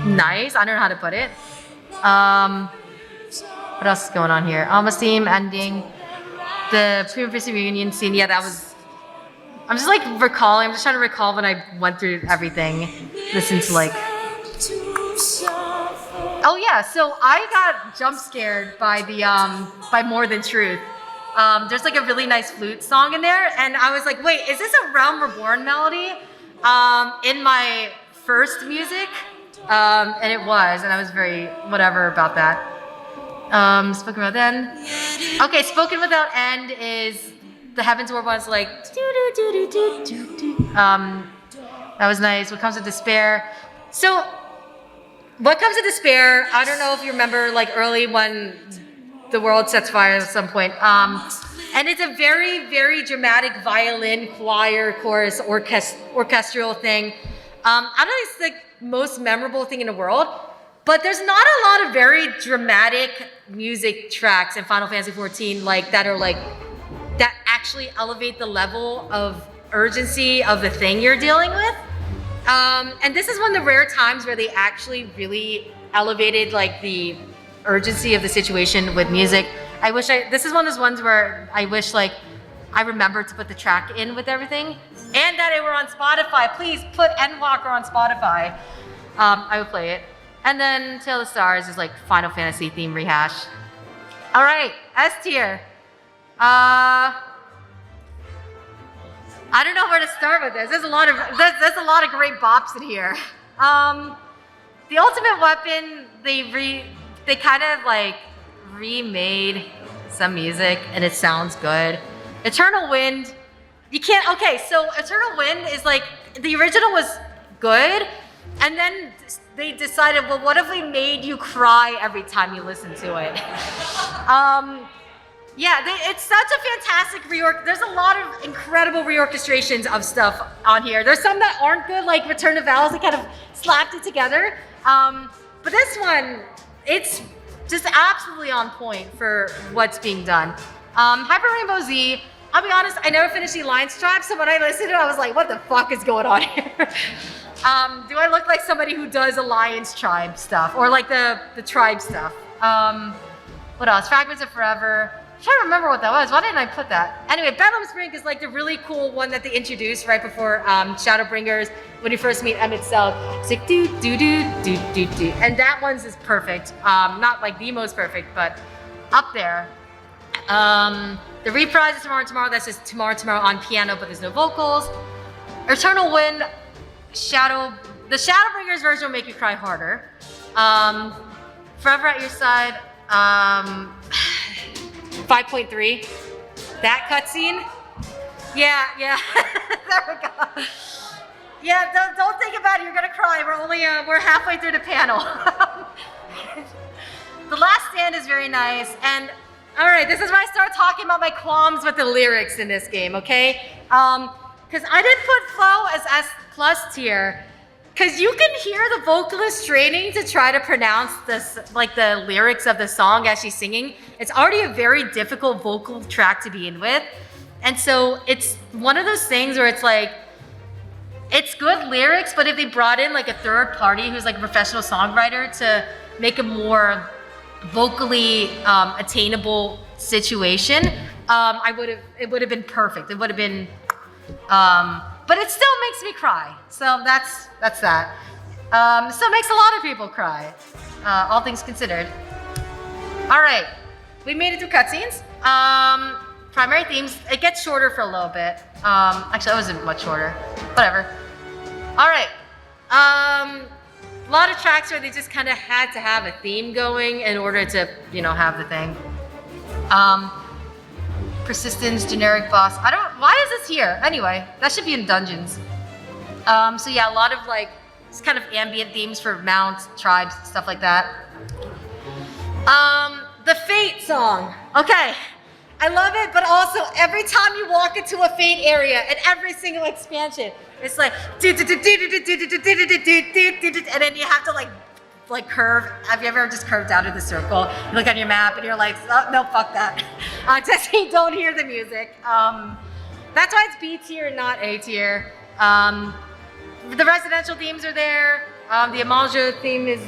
nice. I don't know how to put it. What else is going on here? Almost theme ending. The Prima Vista reunion scene. Yeah, that was. I'm just like recalling. I'm just trying to recall when I went through everything. Listen to like. Oh yeah, so I got jump scared by the by More Than Truth. There's like a really nice flute song in there, and I was like, wait, is this a Realm Reborn melody? In my first music, and it was, and I was very whatever about that. Spoken Without End. Okay, Spoken Without End is the Heaven's Ward one's like that was nice. What Comes with Despair. So What Comes with Despair, I don't know if you remember like early when the world sets fire at some point. And it's a very, very dramatic violin, choir, chorus, orchestral thing. I don't know if it's the most memorable thing in the world, but there's not a lot of very dramatic music tracks in Final Fantasy XIV like that are like that actually elevate the level of urgency of the thing you're dealing with. And this is one of the rare times where they actually really elevated like the urgency of the situation with music. This is one of those ones where I wish like I remembered to put the track in with everything, and that it were on Spotify. Please put Endwalker on Spotify. I would play it. And then Tale of the Stars is like Final Fantasy theme rehash. All right, S tier. I don't know where to start with this. There's a lot of great bops in here. The Ultimate Weapon, they kind of like remade some music and it sounds good. Eternal Wind, you can't. Okay, so Eternal Wind is like the original was good, and then they decided, well, what if we made you cry every time you listen to it? Yeah, it's such a fantastic reorg. There's a lot of incredible reorchestrations of stuff on here. There's some that aren't good, like Return of Vows. They kind of slapped it together. But this one, it's just absolutely on point for what's being done. Hyper Rainbow Z, I'll be honest, I never finished the Alliance Tribe, so when I listened to it, I was like, what the fuck is going on here? Do I look like somebody who does Alliance Tribe stuff, or like the Tribe stuff? What else? Fragments of Forever. I'm trying to remember what that was. Why didn't I put that? Anyway, Bedlam Spring is like the really cool one that they introduced right before Shadowbringers, when you first meet Emmett Cell. It's like do do do do do do, and that one's is perfect. Not like the most perfect, but up there. The Reprise is Tomorrow. That's just Tomorrow on piano, but there's no vocals. Eternal Wind, the Shadowbringers version will make you cry harder. Forever at Your Side. 5.3, that cutscene. Yeah. There we go. Yeah, don't think about it. You're gonna cry. We're halfway through the panel. The Last Stand is very nice, and all right, this is where I start talking about my qualms with the lyrics in this game. Okay, because I didn't put Flow as S+ tier. Because you can hear the vocalist straining to try to pronounce this, like the lyrics of the song as she's singing. It's already a very difficult vocal track to begin with. And so it's one of those things where it's like, it's good lyrics, but if they brought in like a third party who's like a professional songwriter to make a more vocally attainable situation, it would have been perfect. It would have been, but it still makes me cry. So that's that. Still makes a lot of people cry, all things considered. All right, we made it through cutscenes. Primary themes, it gets shorter for a little bit. Actually, that wasn't much shorter. Whatever. All right. A lot of tracks where they just kind of had to have a theme going in order to, have the thing. Persistence, generic boss. Why is this here? Anyway, that should be in dungeons. So yeah, a lot of like, it's kind of ambient themes for mounts, tribes, stuff like that. The Fate song. Okay, I love it, but also every time you walk into a Fate area in every single expansion, it's like, and then you have to like curve. Have you ever just curved out of the circle? You look on your map and you're like, oh, no, fuck that. Just so you don't hear the music. That's why it's B tier and not A tier. The residential themes are there. The Amaljo theme is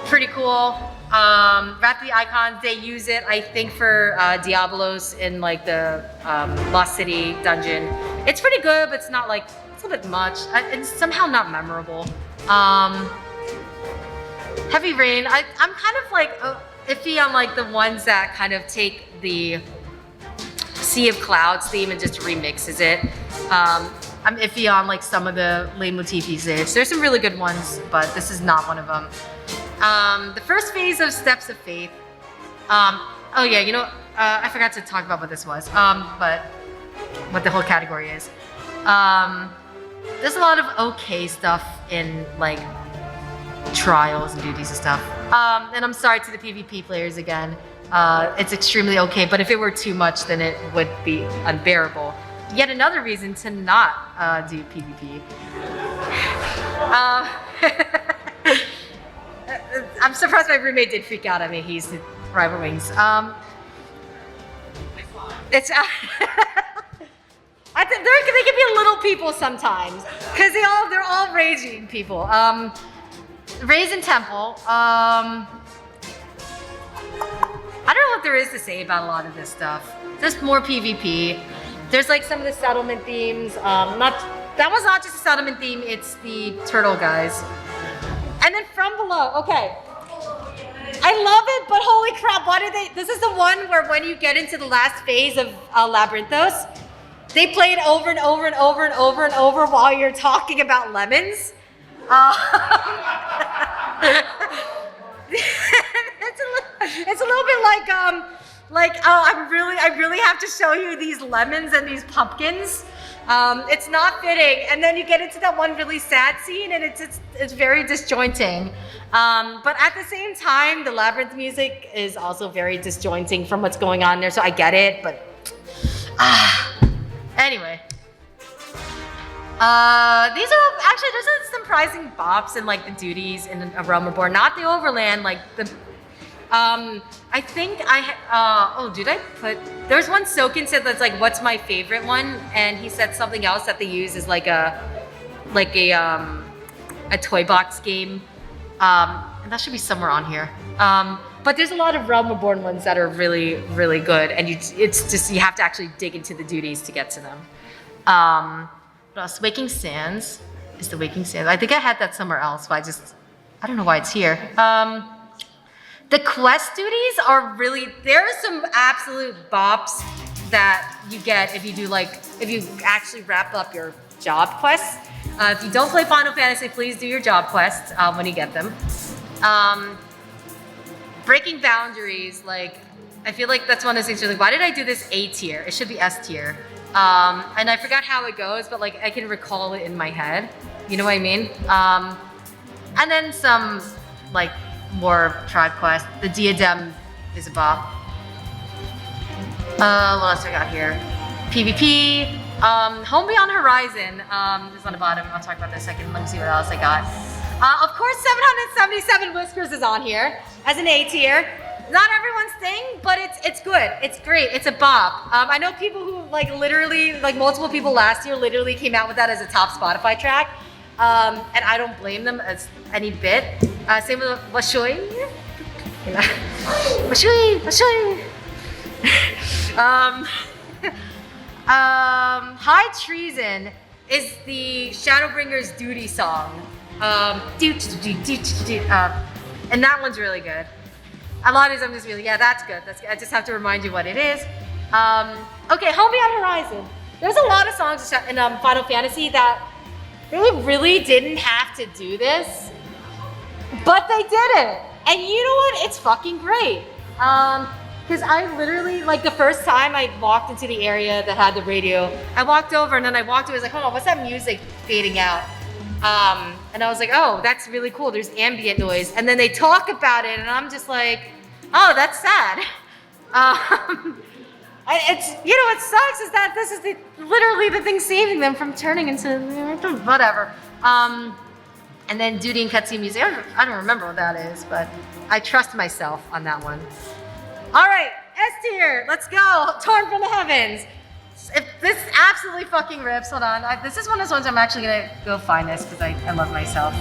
pretty cool. Wrath of the Icons, they use it, I think, for Diablos in like the Lost City dungeon. It's pretty good, but it's not like, it's a little bit much. It's somehow not memorable. Heavy Rain, I'm kind of like iffy on like the ones that kind of take the Sea of Clouds theme and just remixes it. I'm iffy on like some of the leitmotif usage. There's some really good ones, but this is not one of them. The first phase of Steps of Faith. Oh yeah, I forgot to talk about what this was, but what the whole category is. There's a lot of okay stuff in like trials and duties and stuff. And I'm sorry to the PvP players again. It's extremely okay, but if it were too much, then it would be unbearable. Yet another reason to not do PvP. I'm surprised my roommate did freak out at me. He's the Rival Wings. It's I think they can be little people sometimes, because they're all raging people. Raisin Temple. I don't know what there is to say about a lot of this stuff. Just more PvP. There's like some of the settlement themes. That was not just a settlement theme, it's the turtle guys. And then From Below, okay. I love it, but holy crap, why did they? This is the one where when you get into the last phase of Labyrinthos, they play it over and over and over and over and over while you're talking about lemons. It's a little bit like I really have to show you these lemons and these pumpkins. It's not fitting, and then you get into that one really sad scene, and it's very disjointing. But at the same time, the Labyrinth music is also very disjointing from what's going on there, so I get it. But anyway, these are actually there's some surprising bops in like the duties in A Realm Reborn, not the Overland, like the. I think did I put, there's one Soken said that's like, what's my favorite one? And he said something else that they use is like a toy box game. And that should be somewhere on here. But there's a lot of Realm Reborn ones that are really, really good. And it's just, you have to actually dig into the duties to get to them. What else? Waking Sands is the Waking Sands. I think I had that somewhere else, but I don't know why it's here. The quest duties are really, there are some absolute bops that you get if you actually wrap up your job quests. If you don't play Final Fantasy, please do your job quests when you get them. Breaking boundaries, like, I feel like that's one of those things where like, why did I do this A tier? It should be S tier. And I forgot how it goes, but like I can recall it in my head. You know what I mean? And then some like more tribe quests. The Diadem is a bop. What else I got here? PvP. Home Beyond Horizon is on the bottom. I'll talk about that in a second. Let me see what else I got. Of course, 777 Whiskers is on here as an A tier. Not everyone's thing, but it's good. It's great. It's a bop. I know people who like literally, like multiple people last year literally came out with that as a top Spotify track. And I don't blame them as any bit. Same with Washui. Washui. High Treason is the Shadowbringer's duty song. And that one's really good. A lot of times I'm just really, yeah, that's good. That's good. I just have to remind you what it is. Okay, Home Beyond Horizon. There's a lot of songs in Final Fantasy that they really didn't have to do this, but they did it. And you know what? It's fucking great. Because I literally, like the first time I walked into the area that had the radio, I walked over and then I walked away, I was like, hold on, what's that music fading out? And I was like, oh, that's really cool. There's ambient noise. And then they talk about it and I'm just like, oh, that's sad. It's, you know, what sucks is that this is literally the thing saving them from turning into whatever. And then duty and cutscene music. I don't remember what that is, but I trust myself on that one. All right, S tier, let's go. Torn from the Heavens. If this absolutely fucking rips, hold on. This is one of those ones I'm actually gonna go find this because I love myself.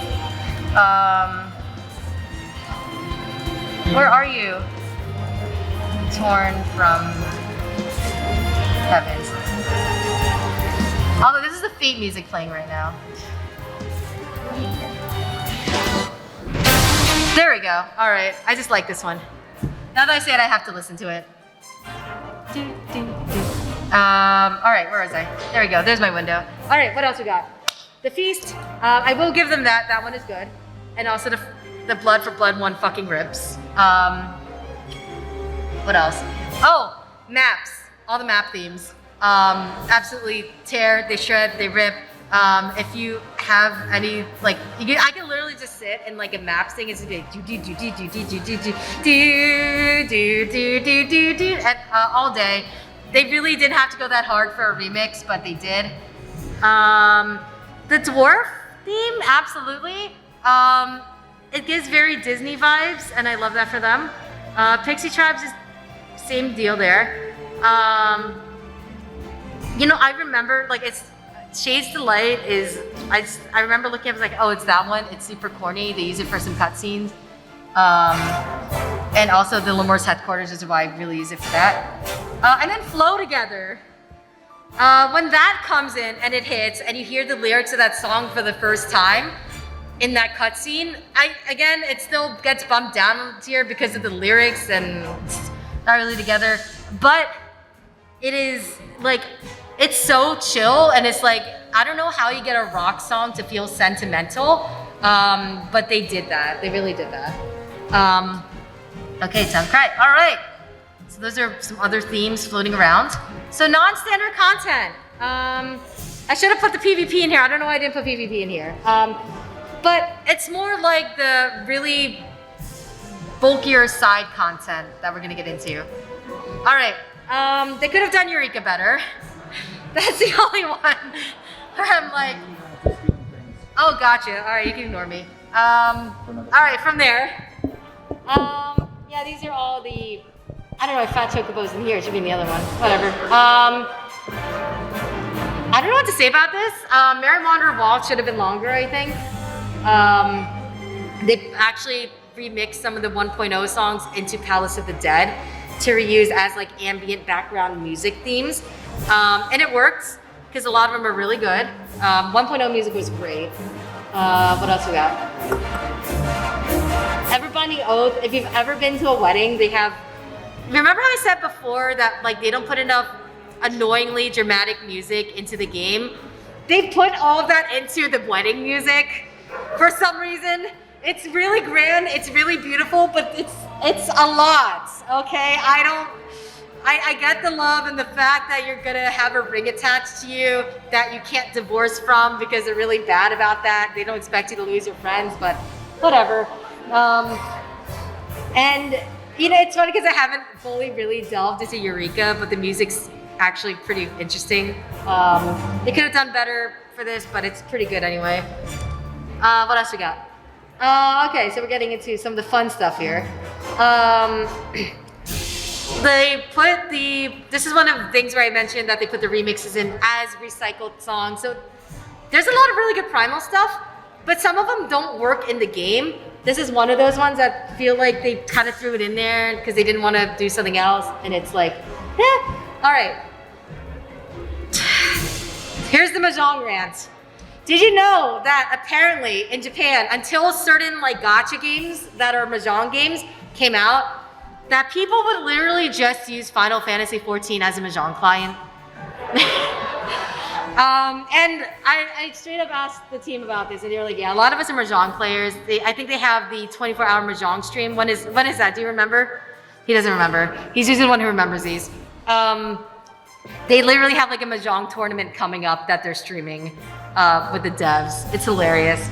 Where are you? Torn from Heavens. Although this is the Fate music playing right now. There we go. All right, I just like this one. Now that I say it, I have to listen to it. All right, where was I? There we go. There's my window. All right, what else we got? The Feast. I will give them that. That one is good. And also the Blood for Blood one fucking rips. What else? Oh, maps. All the map themes. Absolutely tear. They shred. They rip. If you have any, like, I can literally just sit and like a map thing is like do do do do do do do do do do do do do do and all day. They really didn't have to go that hard for a remix, but they did. The dwarf theme, absolutely. It gives very Disney vibes, and I love that for them. Pixie Tribes is same deal there. You know, I remember like it's. Shades to Light is, I remember looking at it, I was like, oh, it's that one. It's super corny. They use it for some cutscenes. And also the Lemur's Headquarters is why I really use it for that. And then Flow Together. When that comes in and it hits and you hear the lyrics of that song for the first time, in that cutscene. Again, it still gets bumped down a tier because of the lyrics and it's not really together. But it is like, it's so chill and it's like, I don't know how you get a rock song to feel sentimental, but they did that. They really did that. Okay, sounds great. All right. So those are some other themes floating around. So non-standard content. I should have put the PvP in here. I don't know why I didn't put PvP in here. But it's more like the really bulkier side content that we're gonna get into. All right, they could have done Eureka better. That's the only one where I'm like, oh, gotcha. All right, you can ignore me. All right, from there. Yeah, these are all the, I don't know if Fat Chocobo's in here. It should be in the other one. Whatever. I don't know what to say about this. Mary Wanderer Waltz should have been longer, I think. They actually remixed some of the 1.0 songs into Palace of the Dead to reuse as like ambient background music themes. And it works because a lot of them are really good. 1.0 music was great. What else we got? Everybody Oath. If you've ever been to a wedding, they have, remember how I said before that like they don't put enough annoyingly dramatic music into the game? They put all of that into the wedding music for some reason. It's really grand, it's really beautiful, but it's a lot, okay? I get the love and the fact that you're gonna have a ring attached to you that you can't divorce from because they're really bad about that. They don't expect you to lose your friends, but whatever. And you know, it's funny because I haven't fully really delved into Eureka, but the music's actually pretty interesting. They could have done better for this, but it's pretty good anyway. What else we got? Okay, so we're getting into some of the fun stuff here. They put this is one of the things where I mentioned that they put the remixes in as recycled songs. So there's a lot of really good Primal stuff, but some of them don't work in the game. This is one of those ones that feel like they kind of threw it in there because they didn't want to do something else, and it's like, eh. All right. Here's the Mahjong rant. Did you know that apparently in Japan, until certain like gacha games that are Mahjong games came out, that people would literally just use Final Fantasy XIV as a Mahjong client? And I straight up asked the team about this, and they were like, yeah, a lot of us are Mahjong players. I think they have the 24-hour Mahjong stream. When is that? Do you remember? He doesn't remember. He's usually the one who remembers these. They literally have like a Mahjong tournament coming up that they're streaming with the devs. It's hilarious.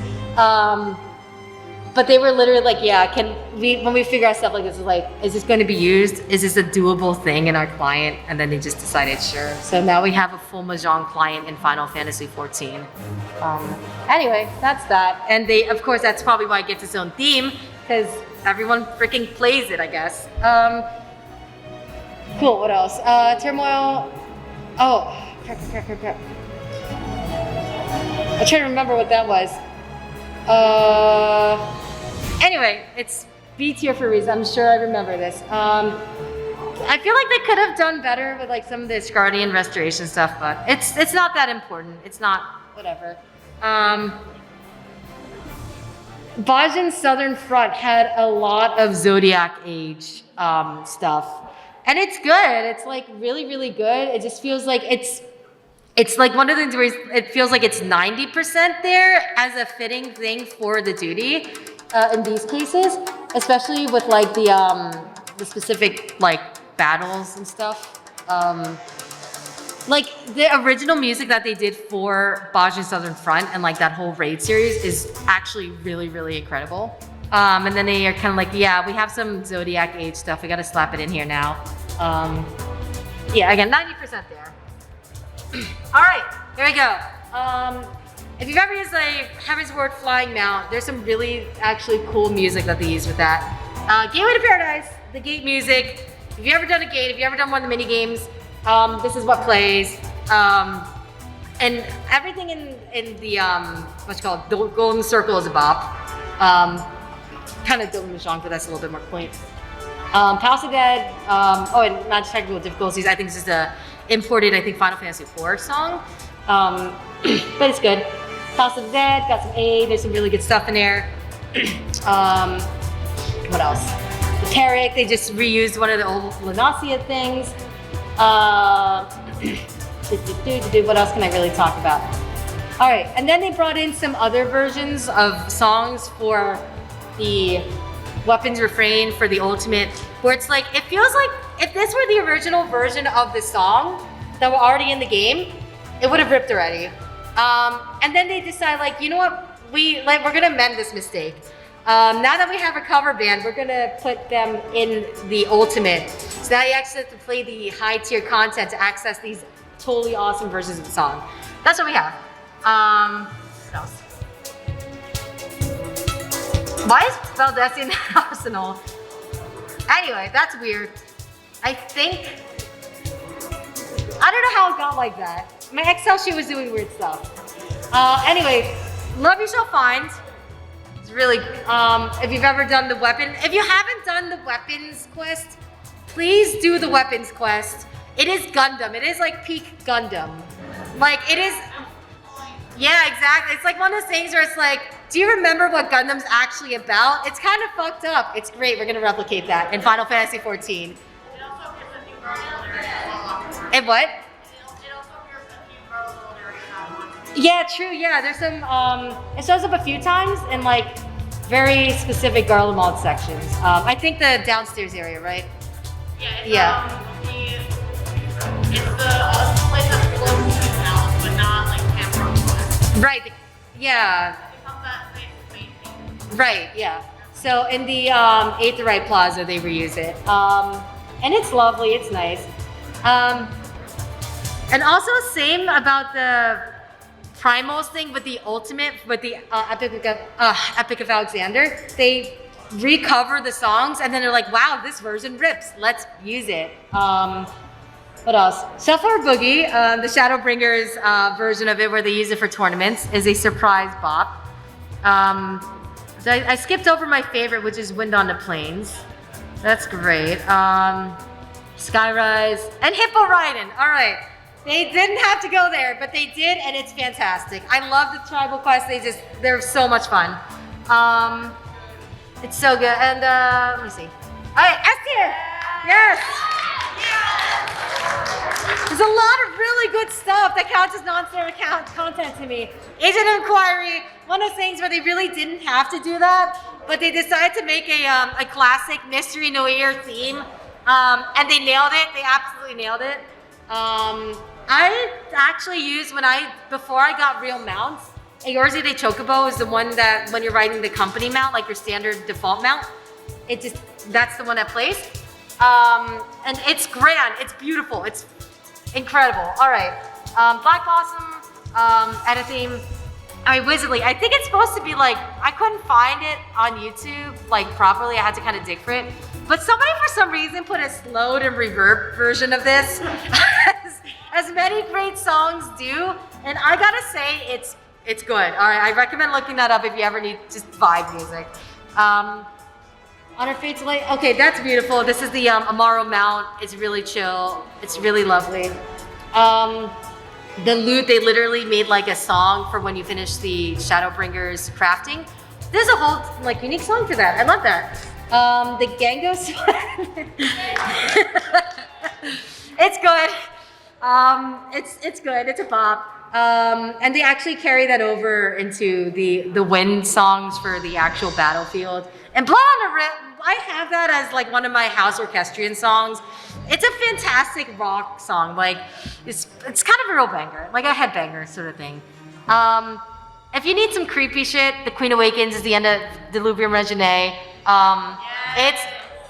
But they were literally like, yeah, when we figure out stuff like this, is like, is this going to be used? Is this a doable thing in our client? And then they just decided, sure. So now we have a full Mahjong client in Final Fantasy XIV. Anyway, that's that. And of course, that's probably why it gets its own theme, because everyone freaking plays it, I guess. Cool, what else? Turmoil. Oh, crap. I'm trying to remember what that was. Anyway, it's B tier for a reason. I'm sure I remember this. I feel like they could have done better with like some of this Guardian restoration stuff, but it's not that important. It's not, whatever. Bajan's Southern Front had a lot of Zodiac Age stuff. And it's good. It's like really, really good. It just feels like it's like one of the things where it feels like it's 90% there as a fitting thing for the duty in these cases, especially with like the specific like battles and stuff. Like the original music that they did for Bajan Southern Front and like that whole raid series is actually really, really incredible. And then they are kind of like, yeah, we have some Zodiac Age stuff. We got to slap it in here now. Yeah, again, 90% there. All right, here we go. If you've ever used a Heaven's Word flying mount, there's some really actually cool music that they use with that. Gateway to Paradise, the gate music. If you've ever done a gate, if you've ever done one of the mini games, this is what plays. And everything in the what's it called, the Golden Circle is a bop. Kind of Dylan Mahjong, but that's a little bit more quaint. Palace of Dead, and Magic Technical Difficulties, I think this is the imported, I think, Final Fantasy IV song. But it's good. House of Z, got some A, there's some really good stuff in there. What else? The Tarek, they just reused one of the old Lanasia things. What else can I really talk about? All right, and then they brought in some other versions of songs for the weapons refrain for the ultimate, where it's like, it feels like if this were the original version of the song that were already in the game, it would have ripped already. And then they decide, like, you know what, we're gonna amend this mistake. Now that we have a cover band, we're gonna put them in the ultimate. So now you actually have to play the high tier content to access these totally awesome versions of the song. That's what we have. What else? Why is Valdesi in the Arsenal? Anyway, that's weird. I don't know how it got like that. My Excel sheet was doing weird stuff. Anyway, Love You Shall Find. It's really, if you've ever done the weapon, if you haven't done the weapons quest, please do the weapons quest. It is Gundam. It is like peak Gundam. Like it is, yeah, exactly. It's like one of those things where it's like, do you remember what Gundam's actually about? It's kind of fucked up. It's great. We're gonna replicate that in Final Fantasy XIV. It also gives a new girl area. And what? It also gives a new girl area. Yeah, true. Yeah, there's some. It shows up a few times in like very specific Garlemald mod sections. I think the downstairs area, right? Yeah. It's the place that's close to the house, but not like Pembroke. Right. Yeah. Right. Yeah. So in the Aetherite Plaza, they reuse it, and it's lovely. It's nice. And also same about the Primals thing with the ultimate, with the Epic of Alexander. They recover the songs and then they're like, wow, this version rips. Let's use it. What else? Shuffler Boogie, the Shadowbringers version of it where they use it for tournaments, is a surprise bop. So I skipped over my favorite, which is Wind on the Plains. That's great. Skyrise and Hippo Raiden. All right. They didn't have to go there, but they did, and it's fantastic. I love the tribal quests. They're so much fun. It's so good. And let me see. All right, S tier. Yes. There's a lot of really good stuff that counts as non-standard content to me. Agent of Inquiry, one of those things where they really didn't have to do that, but they decided to make a classic mystery noir theme, and they nailed it. They absolutely nailed it. I actually used before I got real mounts, Eorze de Chocobo is the one that when you're riding the company mount, like your standard default mount, that's the one that plays. And it's grand, it's beautiful, it's incredible. All right, Black Blossom, edit theme. I mean, Wizardly, I think it's supposed to be like, I couldn't find it on YouTube like properly, I had to kind of dig for it. But somebody for some reason put a slowed and reverb version of this, as many great songs do. And I gotta say, it's good. All right, I recommend looking that up if you ever need just vibe music. Honor Fate's Light, okay, that's beautiful. This is the Amaro mount. It's really chill. It's really lovely. The loot, they literally made like a song for when you finish the Shadowbringers crafting. There's a whole like unique song for that. I love that. The Gango song. It's good. It's good. It's a pop. And they actually carry that over into the wind songs for the actual battlefield. And Blood on the Rip, I have that as like one of my house orchestrion songs. It's a fantastic rock song. Like it's kind of a real banger, like a headbanger sort of thing. If you need some creepy shit, The Queen Awakens is the end of Diluvium Reginae. It's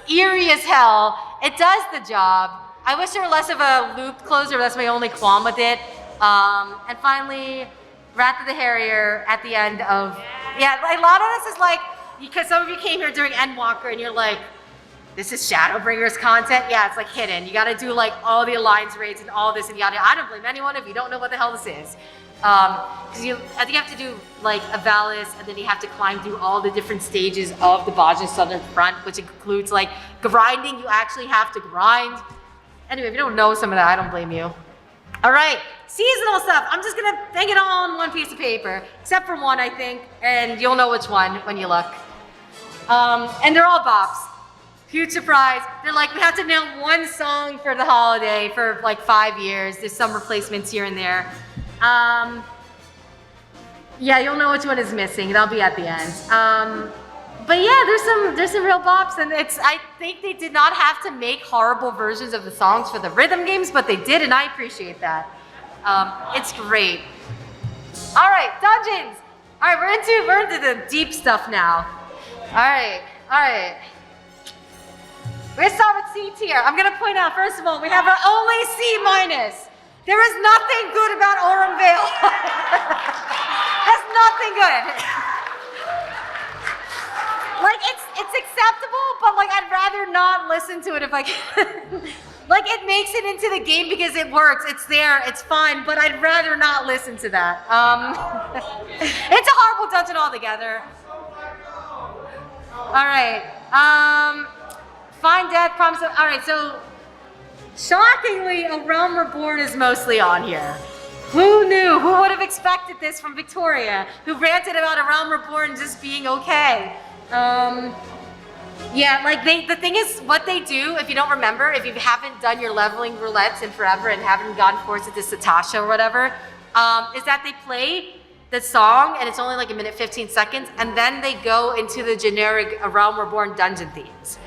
eerie as hell. It does the job. I wish there were less of a loop closer, that's my only qualm with it. And finally, Wrath of the Harrier at the end of, a lot of this is like, because some of you came here during Endwalker and you're like, this is Shadowbringers content? Yeah, it's like hidden. You gotta do like all the alliance raids and all this and yada. I don't blame anyone if you don't know what the hell this is. Because I think you have to do like a Valis and then you have to climb through all the different stages of the Bajin Southern Front, which includes like grinding. You actually have to grind. Anyway, if you don't know some of that, I don't blame you. All right, seasonal stuff. I'm just gonna hang it all on one piece of paper, except for one, I think, and you'll know which one when you look. And they're all bops. Huge surprise. They're like, we have to nail one song for the holiday for like 5 years. There's some replacements here and there. Yeah, you'll know which one is missing. That'll be at the end. But yeah, there's some real bops, and I think they did not have to make horrible versions of the songs for the rhythm games, but they did, and I appreciate that. It's great. All right, dungeons. All right, we're into the deep stuff now. All right. We're gonna start with C tier. I'm gonna point out, first of all, we have our only C minus. There is nothing good about Aurum Vale. There's nothing good. Like, it's acceptable, but like, I'd rather not listen to it if I can. Like, it makes it into the game because it works. It's there, it's fine, but I'd rather not listen to that. It's a horrible dungeon altogether. All right. Find Death, Promise. All right, so shockingly, A Realm Reborn is mostly on here. Who knew? Who would have expected this from Victoria, who ranted about A Realm Reborn just being okay? Yeah, like the thing is, what they do, if you don't remember, if you haven't done your leveling roulettes in forever and haven't gotten forced into Satasha or whatever, is that they play the song and it's only like 1:15, and then they go into the generic A Realm Reborn dungeon themes.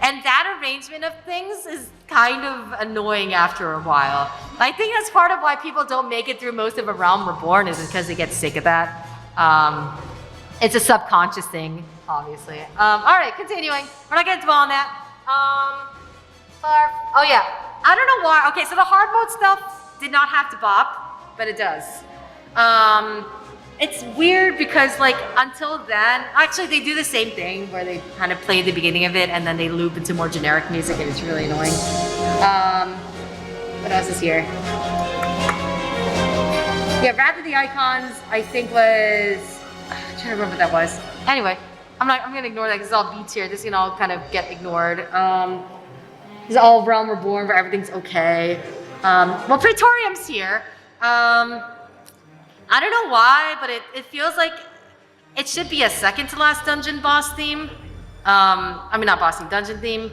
And that arrangement of things is kind of annoying after a while. I think that's part of why people don't make it through most of A Realm Reborn, is because they get sick of that. It's a subconscious thing, obviously. All right, continuing. We're not gonna dwell on that. Oh yeah, I don't know why. Okay, so the hard mode stuff did not have to bop, but it does. It's weird because like until then, actually they do the same thing where they kind of play the beginning of it and then they loop into more generic music and it's really annoying. What else is here? Yeah, Wrath of the Icons, I think was, I'm trying to remember what that was. Anyway, I'm gonna ignore that because it's all beats here. This can all kind of get ignored. This is all Realm Reborn where everything's okay. Well, Praetorium's here. I don't know why, but it feels like it should be a second to last dungeon boss theme. I mean, not boss theme, dungeon theme.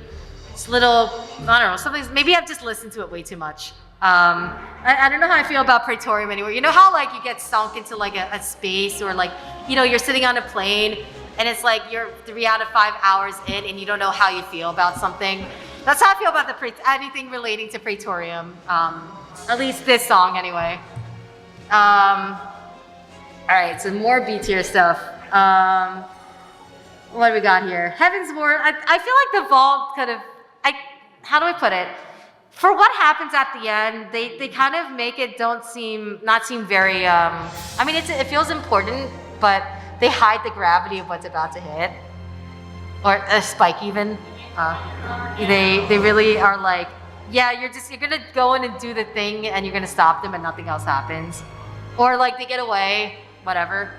It's a little, I don't know, maybe I've just listened to it way too much. I don't know how I feel about Praetorium anymore. You know how like you get sunk into like a space or like, you know, you're sitting on a plane and it's like you're 3 out of 5 hours in and you don't know how you feel about something. That's how I feel about anything relating to Praetorium. At least this song anyway. All right, so more B tier stuff. What do we got here? Heaven's Ward. I feel like the vault kind of, how do I put it? For what happens at the end, they kind of make it not seem very, I mean, it feels important, but they hide the gravity of what's about to hit. Or a spike even. They really are like, yeah, you're gonna go in and do the thing and you're gonna stop them and nothing else happens. Or like they get away, whatever.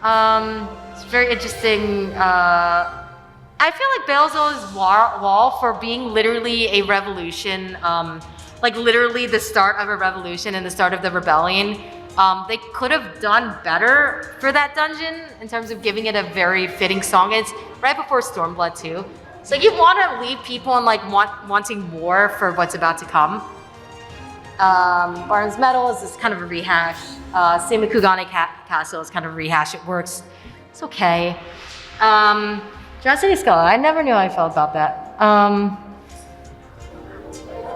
It's very interesting. I feel like Belzil's wall for being literally a revolution, like literally the start of a revolution and the start of the rebellion. They could have done better for that dungeon in terms of giving it a very fitting song. It's right before Stormblood too. So you want to leave people in like wanting more for what's about to come. Barnes Metal is just kind of a rehash. Same with Kugane Castle is kind of a rehash. It works. It's okay. Jurassic Skull. I never knew how I felt about that.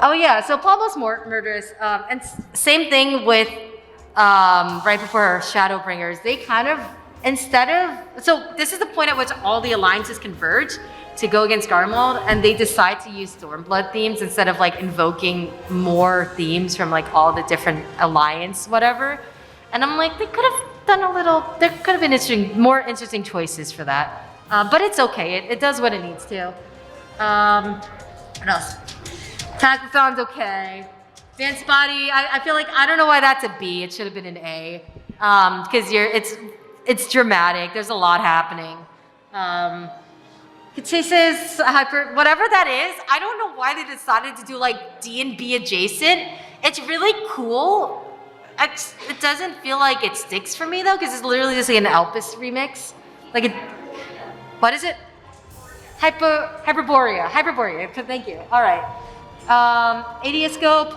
Oh yeah, so Pablo's Murderous. And same thing with right before Shadowbringers. They kind of, so this is the point at which all the alliances converge to go against Garlemald, and they decide to use Stormblood themes instead of like invoking more themes from like all the different alliance, whatever. And I'm like, they could have done there could have been more interesting choices for that. But it's okay, it does what it needs to. What else? Tacathon's okay. Advanced Body, I feel like, I don't know why that's a B, it should have been an A. Because it's dramatic, there's a lot happening. Catesis, whatever that is, I don't know why they decided to do like D&B adjacent It's really cool. It doesn't feel like it sticks for me though, because it's literally just like an Elvis remix. Like it, what is it? Hyperborea. Thank you. All right. Adioscope.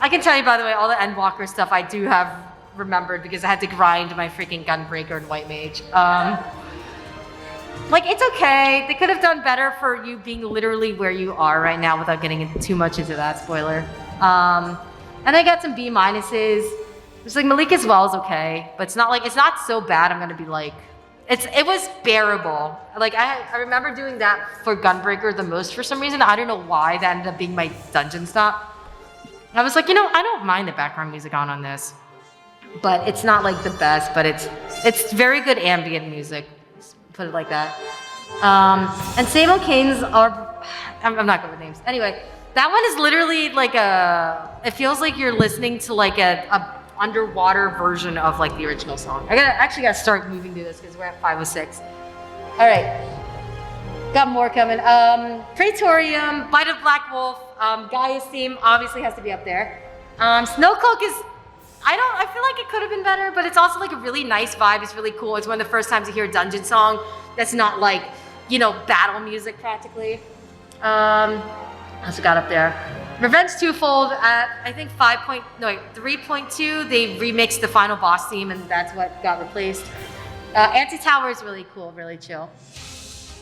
I can tell you, by the way, all the Endwalker stuff I do have remembered because I had to grind my freaking Gunbreaker and White Mage. Like, it's okay. They could have done better for you being literally where you are right now without getting too much into that spoiler. And I got some B minuses. It's like Malika's Well is okay, but it's not so bad. I'm gonna be like, it was bearable. Like I remember doing that for Gunbreaker the most for some reason. I don't know why that ended up being my dungeon stop. I was like, I don't mind the background music on this, but it's not like the best. But it's very good ambient music. Let's put it like that. And Same Old Canes are. I'm not good with names. Anyway, that one is literally like it feels like you're listening to like a underwater version of like the original song. I actually gotta start moving through this because we're at 5:06. All right, got more coming. Praetorium, Bite of Black Wolf, Gaia's theme obviously has to be up there. Snowcloak is, I feel like it could have been better, but it's also like a really nice vibe. It's really cool. It's one of the first times you hear a dungeon song that's not like, battle music practically. Also got up there. Revenge Twofold at I think 3.2. They remixed the final boss theme, and that's what got replaced. Anti-Tower is really cool, really chill.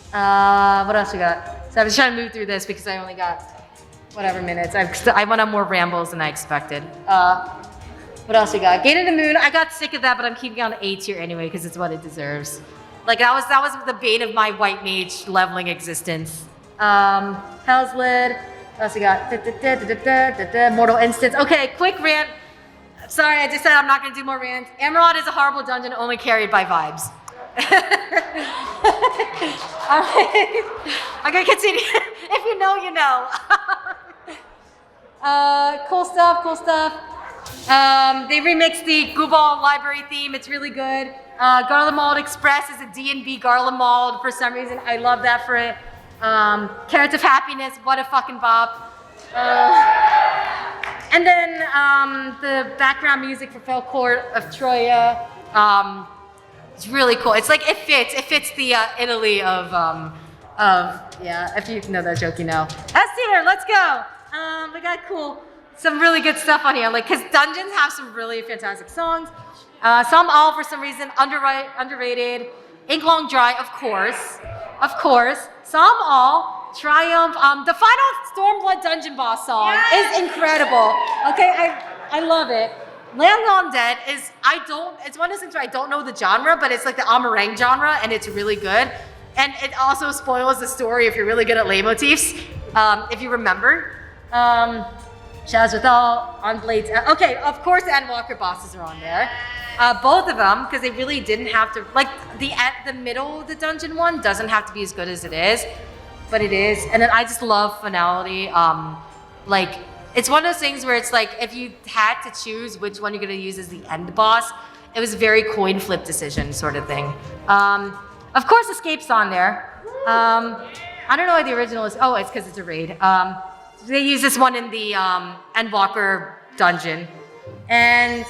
What else we got? So I was trying to move through this because I only got whatever minutes. I went on more rambles than I expected. What else we got? Gate of the Moon. I got sick of that, but I'm keeping it on A tier anyway because it's what it deserves. Like that was the bane of my White Mage leveling existence. Hell's Lid. What else we got? Mortal Instance. Okay, quick rant. Sorry, I just said I'm not going to do more rants. Emerald is a horrible dungeon only carried by vibes. I'm going to continue. If you know, you know. Cool stuff. They remixed the Gooball library theme. It's really good. Garlemald Express is a D&B Garlemald for some reason. I love that for it. Carrots of Happiness, what a fucking bop. And then the background music for Fell Court of Troya. It's really cool. It's like it fits the Italy of if you know that joke, you know. S tier, let's go. We got some really good stuff on here. Like, cause dungeons have some really fantastic songs. Some all for some reason underrated. Ink Long Dry, of course. Some all Triumph. The final Stormblood dungeon boss song is incredible. Okay, I love it. Land on Dead is it's one of those things where I don't know the genre, but it's like the Amarang genre, and it's really good. And it also spoils the story if you're really good at leitmotifs, if you remember. Shazrathal, on Blades. Okay, of course the Endwalker bosses are on there. Both of them, because they really didn't have to, like the middle of the dungeon one doesn't have to be as good as it is, but it is. And then I just love finality. Like, it's one of those things where it's like, if you had to choose which one you're gonna use as the end boss, it was a very coin flip decision sort of thing. Of course Escape's on there. I don't know why the original is, it's because it's a raid. They use this one in the Endwalker dungeon. And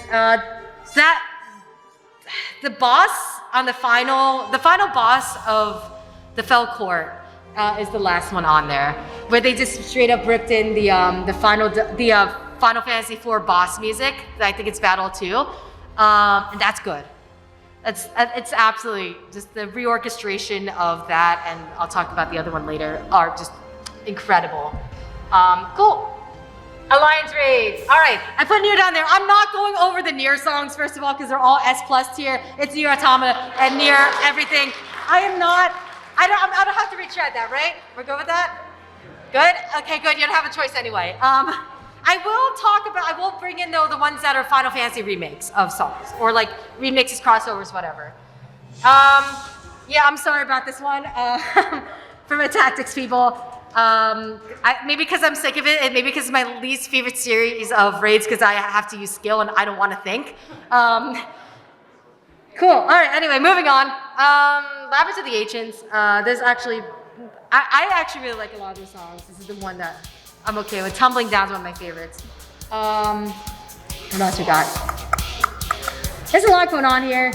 the boss on the final boss of the Fell Court is the last one on there, where they just straight up ripped in the Final Fantasy IV boss music. I think it's Battle 2, and that's good. It's absolutely just the reorchestration of that, and I'll talk about the other one later, are just incredible. Cool. Alliance raids. All right, I put Nier down there. I'm not going over the Nier songs, first of all, because they're all S+ tier. It's Nier Automata and Nier everything. I don't have to retread that, right? We're good with that? Good? Okay, good. You don't have a choice anyway. I will bring in though the ones that are Final Fantasy remakes of songs, or like remixes, crossovers, whatever. Yeah, I'm sorry about this one. From the tactics people. Maybe because I'm sick of it, and maybe because it's my least favorite series of raids because I have to use skill and I don't want to think. Cool. All right. Anyway, moving on. Labyrinth of the Ancients. There's actually, I actually really like a lot of those songs. This is the one that I'm okay with. Tumbling Down is one of my favorites. What else we got? There's a lot going on here.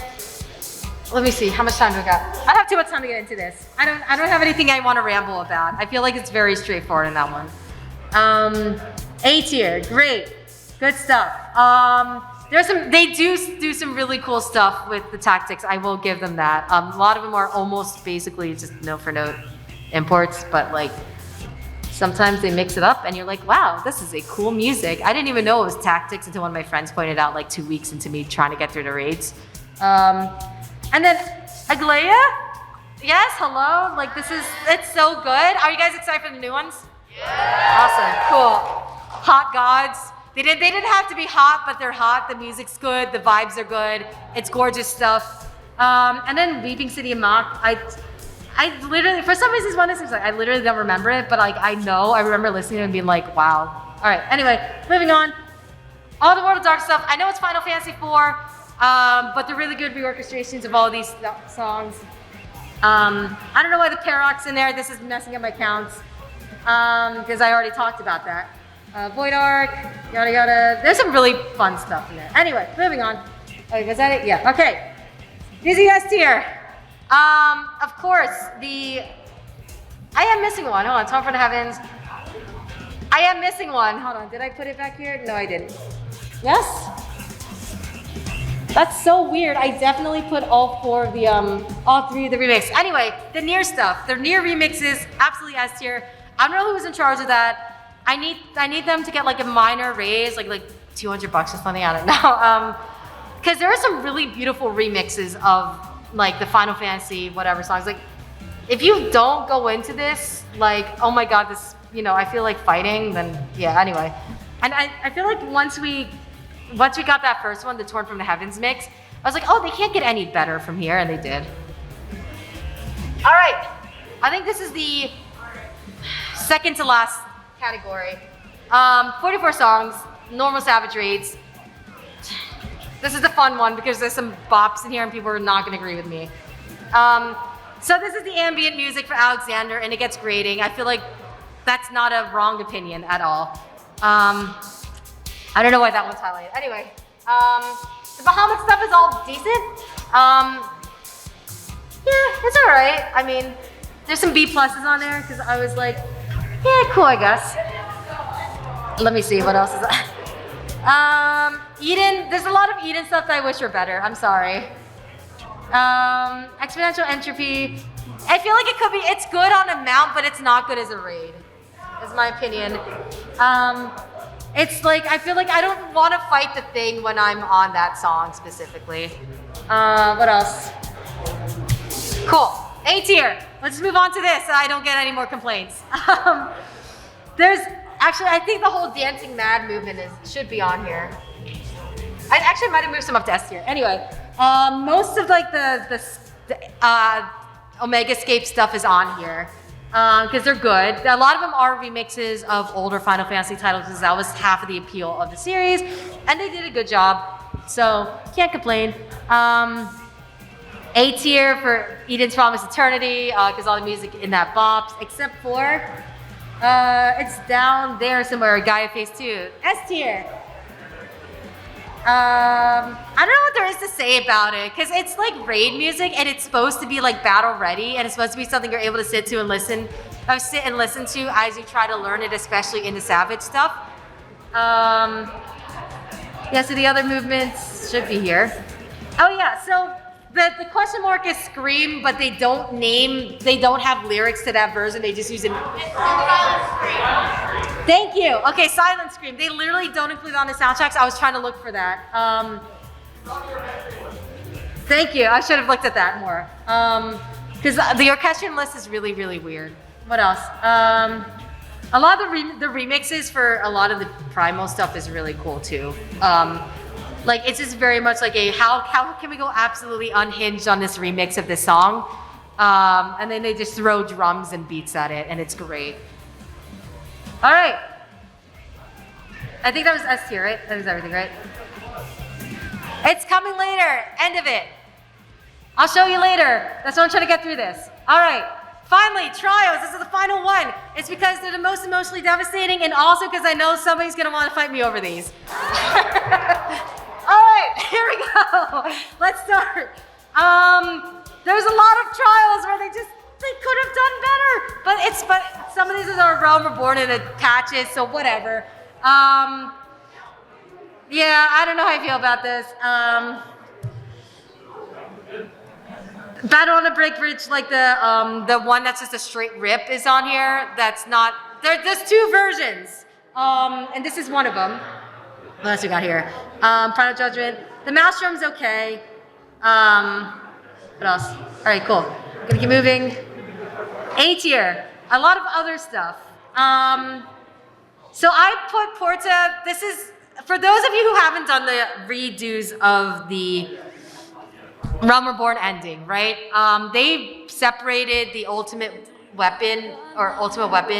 Let me see, how much time do we got? I don't have too much time to get into this. I don't have anything I want to ramble about. I feel like it's very straightforward in that one. A tier, great, good stuff. They do some really cool stuff with the tactics. I will give them that. A lot of them are almost basically just note for note imports, but like sometimes they mix it up and you're like, wow, this is a cool music. I didn't even know it was tactics until one of my friends pointed out like 2 weeks into me trying to get through the raids. And then Aglaia, yes, hello. Like it's so good. Are you guys excited for the new ones? Yeah. Awesome, cool. Hot gods. They didn't have to be hot, but they're hot. The music's good, the vibes are good. It's gorgeous stuff. And then Weeping City and Mock. I literally, for some reason, it's one of these things, like, I literally don't remember it, but like I remember listening to it and being like, wow. All right, anyway, moving on. All the World of Dark stuff. I know it's Final Fantasy IV. But they're really good reorchestrations of all of these songs. I don't know why the Parrock's in there. This is messing up my counts. Because I already talked about that. Void Arc, yada yada. There's some really fun stuff in there. Anyway, moving on. Okay, was that it? Yeah, okay. Dizzy S tier. Of course, I am missing one. Hold on, Time for the Heavens. I am missing one. Hold on, did I put it back here? No, I didn't. Yes? That's so weird. I definitely put all three of the remixes. Anyway, the Nier stuff. The Nier remixes, absolutely S tier. I don't know who was in charge of that. I need them to get like a minor raise, like $200 or something. I don't know. Because there are some really beautiful remixes of like the Final Fantasy whatever songs. Like, if you don't go into this, like, oh my God, this, I feel like fighting. Then yeah. Anyway, and I feel like once we got that first one, the Torn from the Heavens mix, I was like, oh, they can't get any better from here, and they did. All right, I think this is the second to last category. 44 songs, normal Savage raids. This is the fun one because there's some bops in here and people are not gonna agree with me. So this is the ambient music for Alexander, and it gets grading. I feel like that's not a wrong opinion at all. I don't know why that one's highlighted. Anyway, the Bahamut stuff is all decent. Yeah, it's all right. I mean, there's some B pluses on there because I was like, yeah, cool, I guess. Let me see, what else is that? Eden, there's a lot of Eden stuff that I wish were better. I'm sorry. Exponential Entropy. I feel like it's good on a mount, but it's not good as a raid, is my opinion. It's like, I feel like I don't want to fight the thing when I'm on that song specifically. What else? Cool, A tier. Let's move on to this so I don't get any more complaints. Actually, I think the whole Dancing Mad movement should be on here. I actually might have moved some up to S tier. Anyway, most of like the Omegascape stuff is on here. Because they're good. A lot of them are remixes of older Final Fantasy titles because that was half of the appeal of the series, and they did a good job, so can't complain. A tier for Eden's Promised Eternity because all the music in that bops, except for it's down there somewhere, Gaia Phase 2. S tier. I don't know what there is to say about it because it's like raid music and it's supposed to be like battle ready and it's supposed to be something you're able to sit and listen to as you try to learn it, especially in the Savage stuff. Yeah, so the other movements should be here. Oh yeah, so the question mark is Scream, but they don't have lyrics to that version, they just use it. Thank you. Okay, Silent Scream. They literally don't include it on the soundtracks. I was trying to look for that. Thank you. I should have looked at that more. Because the orchestrion list is really, really weird. What else? A lot of the remixes for a lot of the Primal stuff is really cool too. Like it's just very much like how can we go absolutely unhinged on this remix of this song? And then they just throw drums and beats at it, and it's great. All right. I think that was S tier, right? That was everything, right? It's coming later. End of it. I'll show you later. That's why I'm trying to get through this. All right. Finally, trials. This is the final one. It's because they're the most emotionally devastating, and also because I know somebody's gonna want to fight me over these. All right, here we go. Let's start. There's a lot of trials where they could have done better, but some of these are Realm Reborn and it patches, so whatever. Yeah, I don't know how I feel about this. Battle on the Break Bridge, like the one that's just a straight rip is on here. That's not, there's two versions. And this is one of them. What else we got here? Final Judgment. The Maelstrom's okay. What else? All right, cool. Gonna keep moving. A tier. A lot of other stuff. So I put Porta, this is, for those of you who haven't done the redos of the Realm Reborn ending, right? They separated the ultimate weapon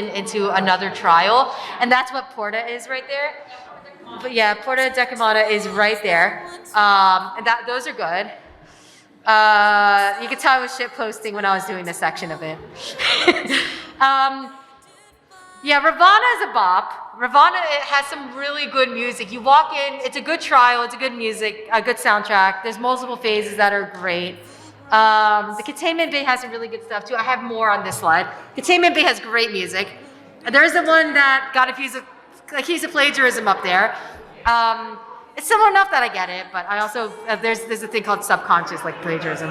into another trial, and that's what Porta is right there. But yeah, Porta Decamata is right there, and those are good. You could tell I was shit posting when I was doing this section of it. Yeah, Ravana is a bop. Ravana, it has some really good music. You walk in, it's a good trial, it's a good music, a good soundtrack. There's multiple phases that are great. The Containment Bay has some really good stuff too. I have more on this slide. Containment Bay has great music. There's the one that got accused of plagiarism up there. It's similar enough that I get it, but I also, there's a thing called subconscious, like plagiarism.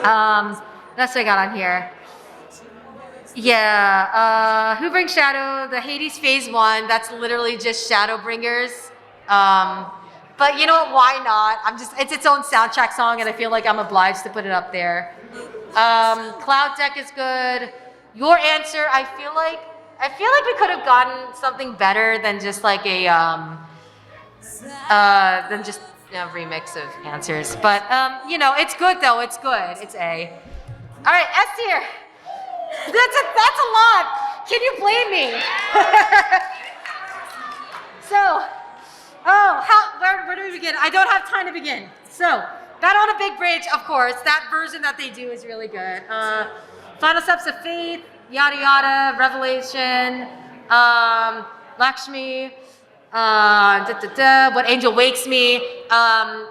That's what I got on here. Yeah, Who Brings Shadow, the Hades Phase 1, that's literally just Shadowbringers. But you know what, why not? It's its own soundtrack song and I feel like I'm obliged to put it up there. Cloud Deck is good. Your Answer, I feel like we could have gotten something better than just like a, remix of answers. But, you know, it's good though, it's good, it's A. All right, S tier. That's a lot. Can you blame me? So, where do we begin? I don't have time to begin. So, Battle on a Big Bridge, of course. That version that they do is really good. Final Steps of Faith, yada yada, Revelation, Lakshmi, What Angel Wakes Me.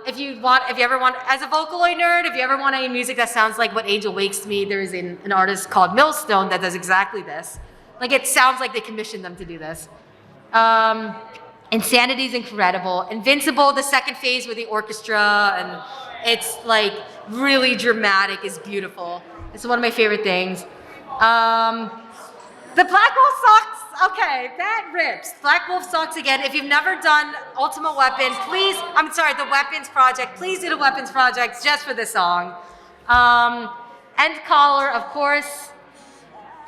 If you ever want, as a Vocaloid nerd, if you ever want any music that sounds like What Angel Wakes Me, there is an artist called Millstone that does exactly this. Like, it sounds like they commissioned them to do this. Insanity is incredible. Invincible, the second phase with the orchestra, and it's like really dramatic, is beautiful. It's one of my favorite things. The Black Wolf Socks, okay, that rips. Black Wolf Socks again. If you've never done Ultimate Weapon, the Weapons Project, please do the Weapons Project just for this song. End Caller, of course.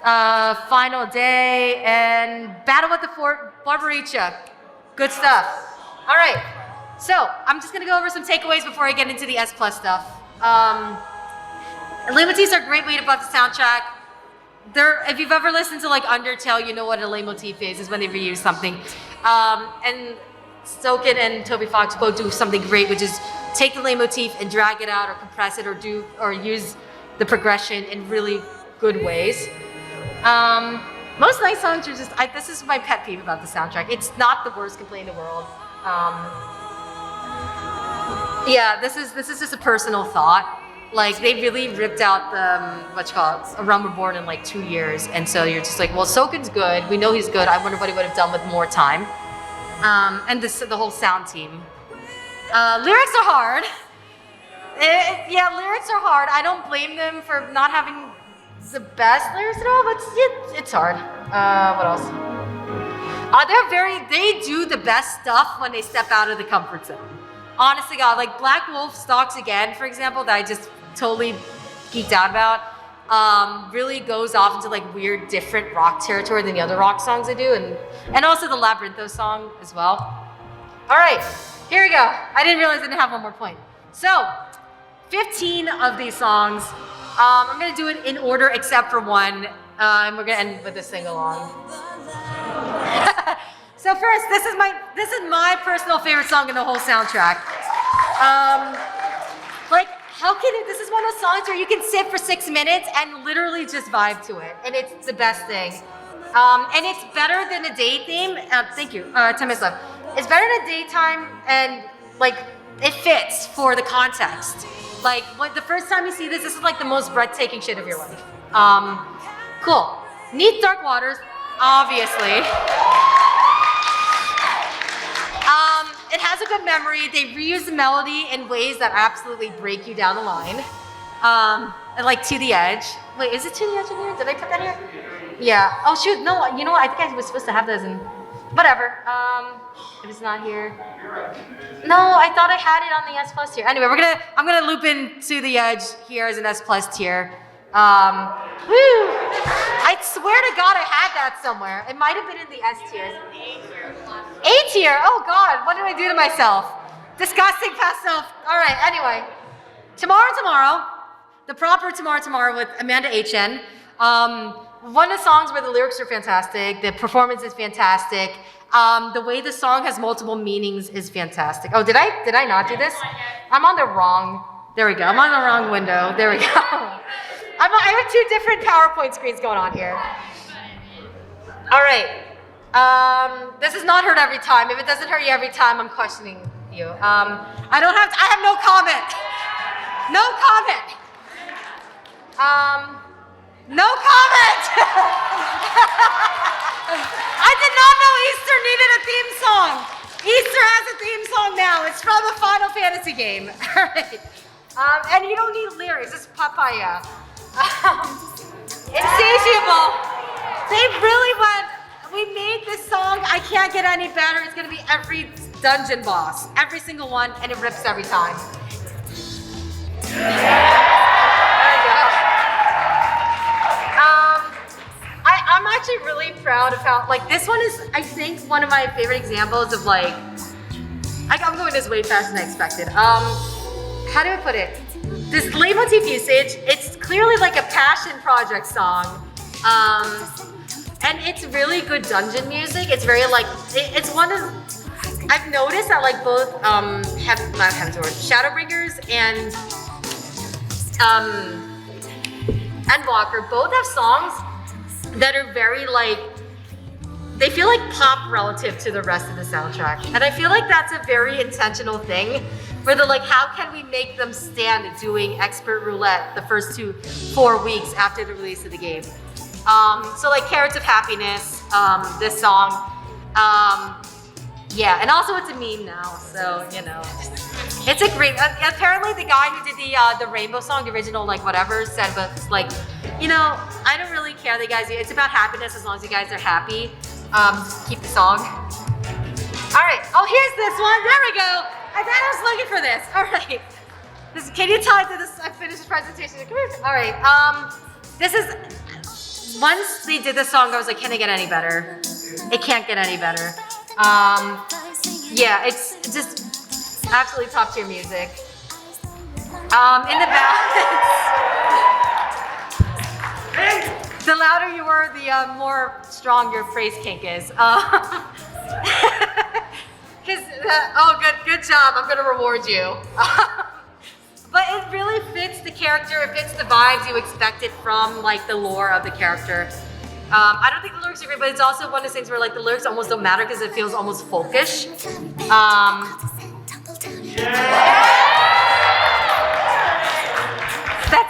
Final Day, and Battle with the Fort Barbaricha. Good stuff. All right, so I'm just gonna go over some takeaways before I get into the S+ stuff. Leitmotifs are a great way to buff the soundtrack. If you've ever listened to like Undertale, you know what a leitmotif is when they reuse something. And Stoken and Toby Fox both do something great, which is take the leitmotif and drag it out or compress it or use the progression in really good ways. Most nice songs are just, this is my pet peeve about the soundtrack. It's not the worst complaint in the world. Yeah, this is just a personal thought. Like, they really ripped out the, A Realm Reborn in like 2 years. And so you're just like, well, Soken's good. We know he's good. I wonder what he would have done with more time. And the whole sound team. Lyrics are hard. Lyrics are hard. I don't blame them for not having the best lyrics at all, but it's hard. What else? They do the best stuff when they step out of the comfort zone. Honestly, God, like Black Wolf Stalks Again, for example, that I just totally geeked out about, really goes off into like weird, different rock territory than the other rock songs I do, and also the Labyrinthos song as well. All right, here we go. I didn't realize I didn't have one more point. So, 15 of these songs. I'm gonna do it in order except for one, and we're gonna end with a sing-along. So first, this is my personal favorite song in the whole soundtrack. Like how can it, this is one of those songs where you can sit for 6 minutes and literally just vibe to it. And it's the best thing. And it's better than a day theme. Thank you, 10 minutes left. It's better than a daytime and like it fits for the context. Like the first time you see this is like the most breathtaking shit of your life. Cool. Neat Dark Waters, obviously. It has a good memory. They reuse the melody in ways that absolutely break you down the line. And like To the Edge. Wait, is it To the Edge in here? Did I put that here? Yeah. Oh shoot, no, you know what? I think I was supposed to have those in, whatever. If it's not here. No, I thought I had it on the S Plus tier. Anyway, I'm gonna loop in To the Edge here as an S Plus tier. Woo! I swear to God I had that somewhere. It might have been in the S tier. A tier? Oh God, what did I do to myself? Disgusting past self. All right, anyway. Tomorrow, the proper Tomorrow with Amanda H.N. One of the songs where the lyrics are fantastic, the performance is fantastic, the way the song has multiple meanings is fantastic. Oh, did I not do this? I'm on the wrong, there we go. I'm on the wrong window. There we go. I have two different PowerPoint screens going on here. All right. This is not heard every time. If it doesn't hurt you every time, I'm questioning you. I have no comment. No comment. No comment. I did not know Easter needed a theme song. Easter has a theme song now. It's from a Final Fantasy game. All right. And you don't need lyrics. It's papaya. Insatiable. They really went. We made this song. I can't get any better. It's gonna be every dungeon boss, every single one, and it rips every time. There we go. I'm actually really proud of how, like, this one is, I think, one of my favorite examples of, like, I'm going this way faster than I expected. How do I put it? This leitmotif usage, it's clearly like a passion project song. And it's really good dungeon music. It's very, like, it's one of, I've noticed that, like, both, Shadowbringers and Walker both have songs that are very, like, they feel like pop relative to the rest of the soundtrack. And I feel like that's a very intentional thing where they're like, how can we make them stand doing expert roulette the first 4 weeks after the release of the game? So like Carrots of Happiness, this song, yeah, and also it's a meme now, so, you know, it's a great, apparently the guy who did the Rainbow song, the original, like, whatever, said, but like, you know, I don't really care, the guys, it's about happiness as long as you guys are happy. Keep the song. All right, oh, here's this one, there we go. I thought I was looking for this, all right. Can you tell I finished this presentation? Come here. All right, this is, once they did this song, I was like, can it get any better? It can't get any better. Yeah, it's just absolutely top tier music. In the balance, the louder you were, the more strong your praise kink is. Oh, good job. I'm gonna reward you. But it really fits the character. It fits the vibes you expected from, like, the lore of the character. I don't think the lyrics are great, but it's also one of those things where, like, the lyrics almost don't matter because it feels almost folkish.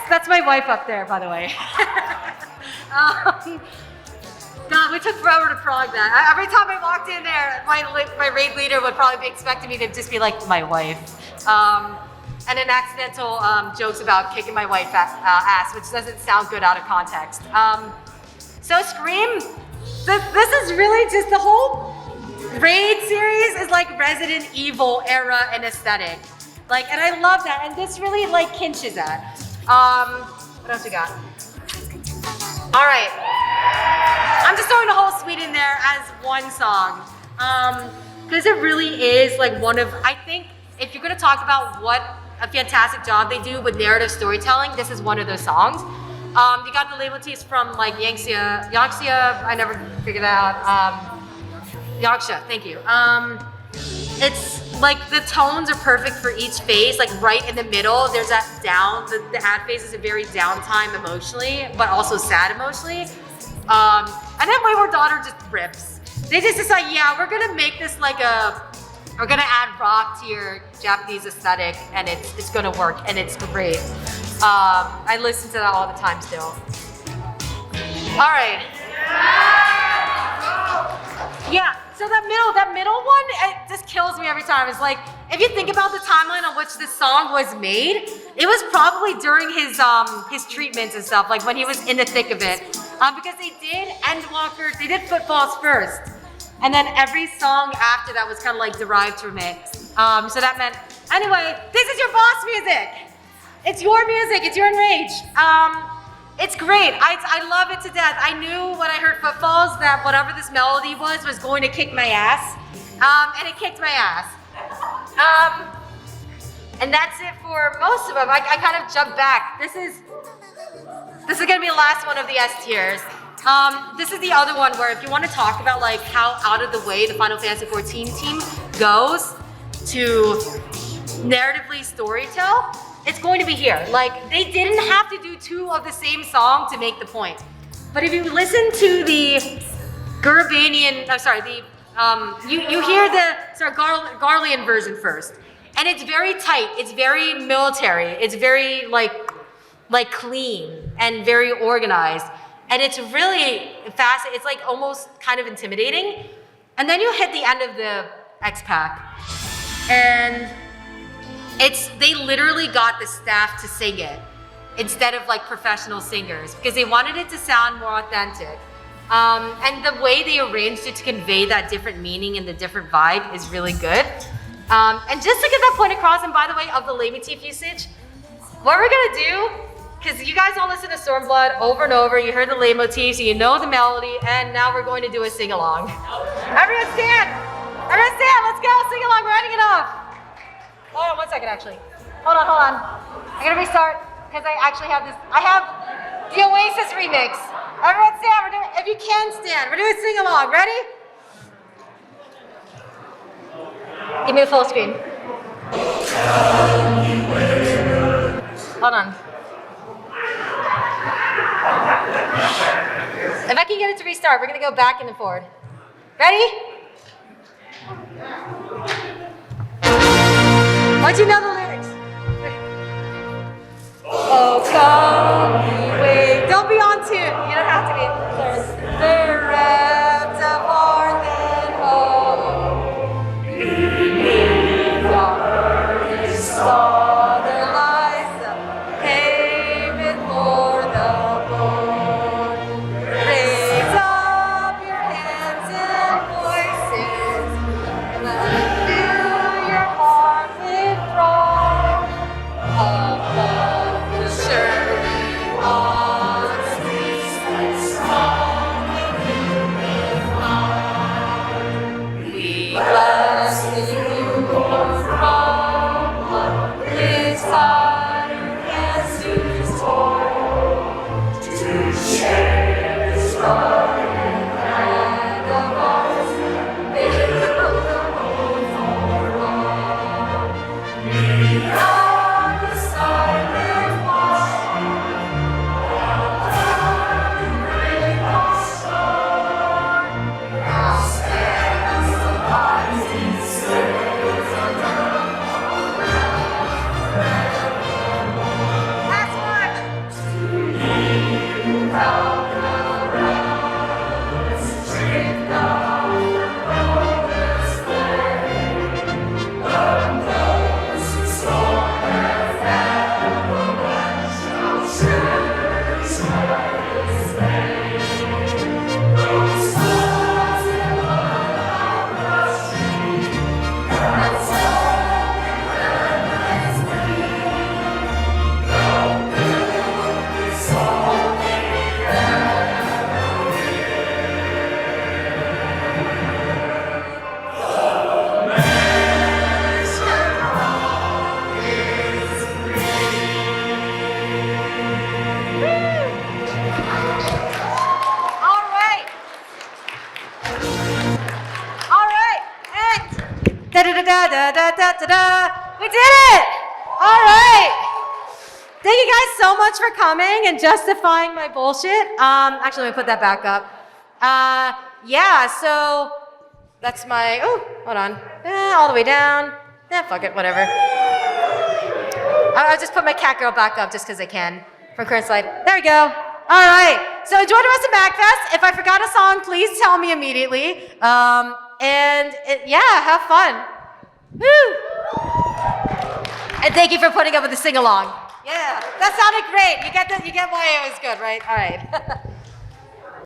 That's my wife up there, by the way. God, we took forever to prog that. Every time I walked in there, my raid leader would probably be expecting me to just be like, my wife. And an accidental jokes about kicking my wife ass, which doesn't sound good out of context. So Scream, this is really just the whole raid series is like Resident Evil era and aesthetic. Like, and I love that, and this really, like, cinches that. What else we got? All right. I'm just throwing the whole suite in there as one song. Because it really is like one of, I think, if you're gonna talk about what a fantastic job they do with narrative storytelling, this is one of those songs. You got the leitmotifs from, like, Yaxia, I never figured that out. Yaksha, thank you. It's like the tones are perfect for each phase. Like right in the middle, there's that down. The ad phase is a very downtime emotionally, but also sad emotionally. And then Wayward Daughter just rips. They just decide, yeah, we're gonna make this like we're gonna add rock to your Japanese aesthetic, and it's gonna work, and it's great. I listen to that all the time still. All right. Yeah, so that middle one, it just kills me every time. It's like, if you think about the timeline on which this song was made, it was probably during his treatments and stuff, like when he was in the thick of it. Because they did Endwalker, they did Footfalls first. And then every song after that was kind of like derived from it. So that meant, anyway, this is your boss music. It's your music, it's your Enrage. It's great, I love it to death. I knew when I heard Footfalls that whatever this melody was going to kick my ass. And it kicked my ass. And that's it for most of them. I kind of jumped back. This is gonna be the last one of the S tiers. This is the other one where if you want to talk about like how out of the way the Final Fantasy XIV team goes to narratively storytell, it's going to be here. Like, they didn't have to do two of the same song to make the point. But if you listen to the Garabanian, I'm sorry, you hear the Garlean version first. And it's very tight, it's very military, it's very like clean and very organized. And it's really fast, it's like almost kind of intimidating. And then you hit the end of the X-Pack. And they literally got the staff to sing it instead of like professional singers because they wanted it to sound more authentic. And the way they arranged it to convey that different meaning and the different vibe is really good. And just to get that point across, and by the way, of the leitmotif usage, what we're gonna do, because you guys all listen to Stormblood over and over, you heard the leitmotif, so you know the melody, and now we're going to do a sing-along. Everyone stand! Everyone stand, let's go, sing-along, we're ending it off. Hold on 1 second, actually. Hold on. I gotta restart, because I actually have this. I have the Oasis remix. Everyone stand, if you can stand, we're doing sing-along. Ready? Give me the full screen. Hold on. If I can get it to restart, we're gonna go back and forward. Ready? Once you know the lyrics. Oh, come ye way. Don't be on tune. You don't have to be. The revs of heart and hope. Beneath the saw their lies of pavement for the board. Raise up your hands and voices. And fill your heart with pride. Above the surly odds, we strong and high. We bless the unicorn from his iron hands to his toil, to share his love and of ours, build a home for all. We are the silent watchman, the great star. Now stands the rising sails of the last one. To you, how the roads drift down the roadless way, and those who soar Da da da da da da da da. We did it! All right. Thank you guys so much for coming and justifying my bullshit. Actually, let me put that back up. Yeah, so that's my, oh, hold on. All the way down. Fuck it, whatever. I'll just put my cat girl back up just because I can from current slide. There we go. All right. So enjoy the rest of MAGFest. If I forgot a song, please tell me immediately. Yeah, have fun. Woo! And thank you for putting up with the sing-along. Yeah, that sounded great. You get why it was good, right? All right.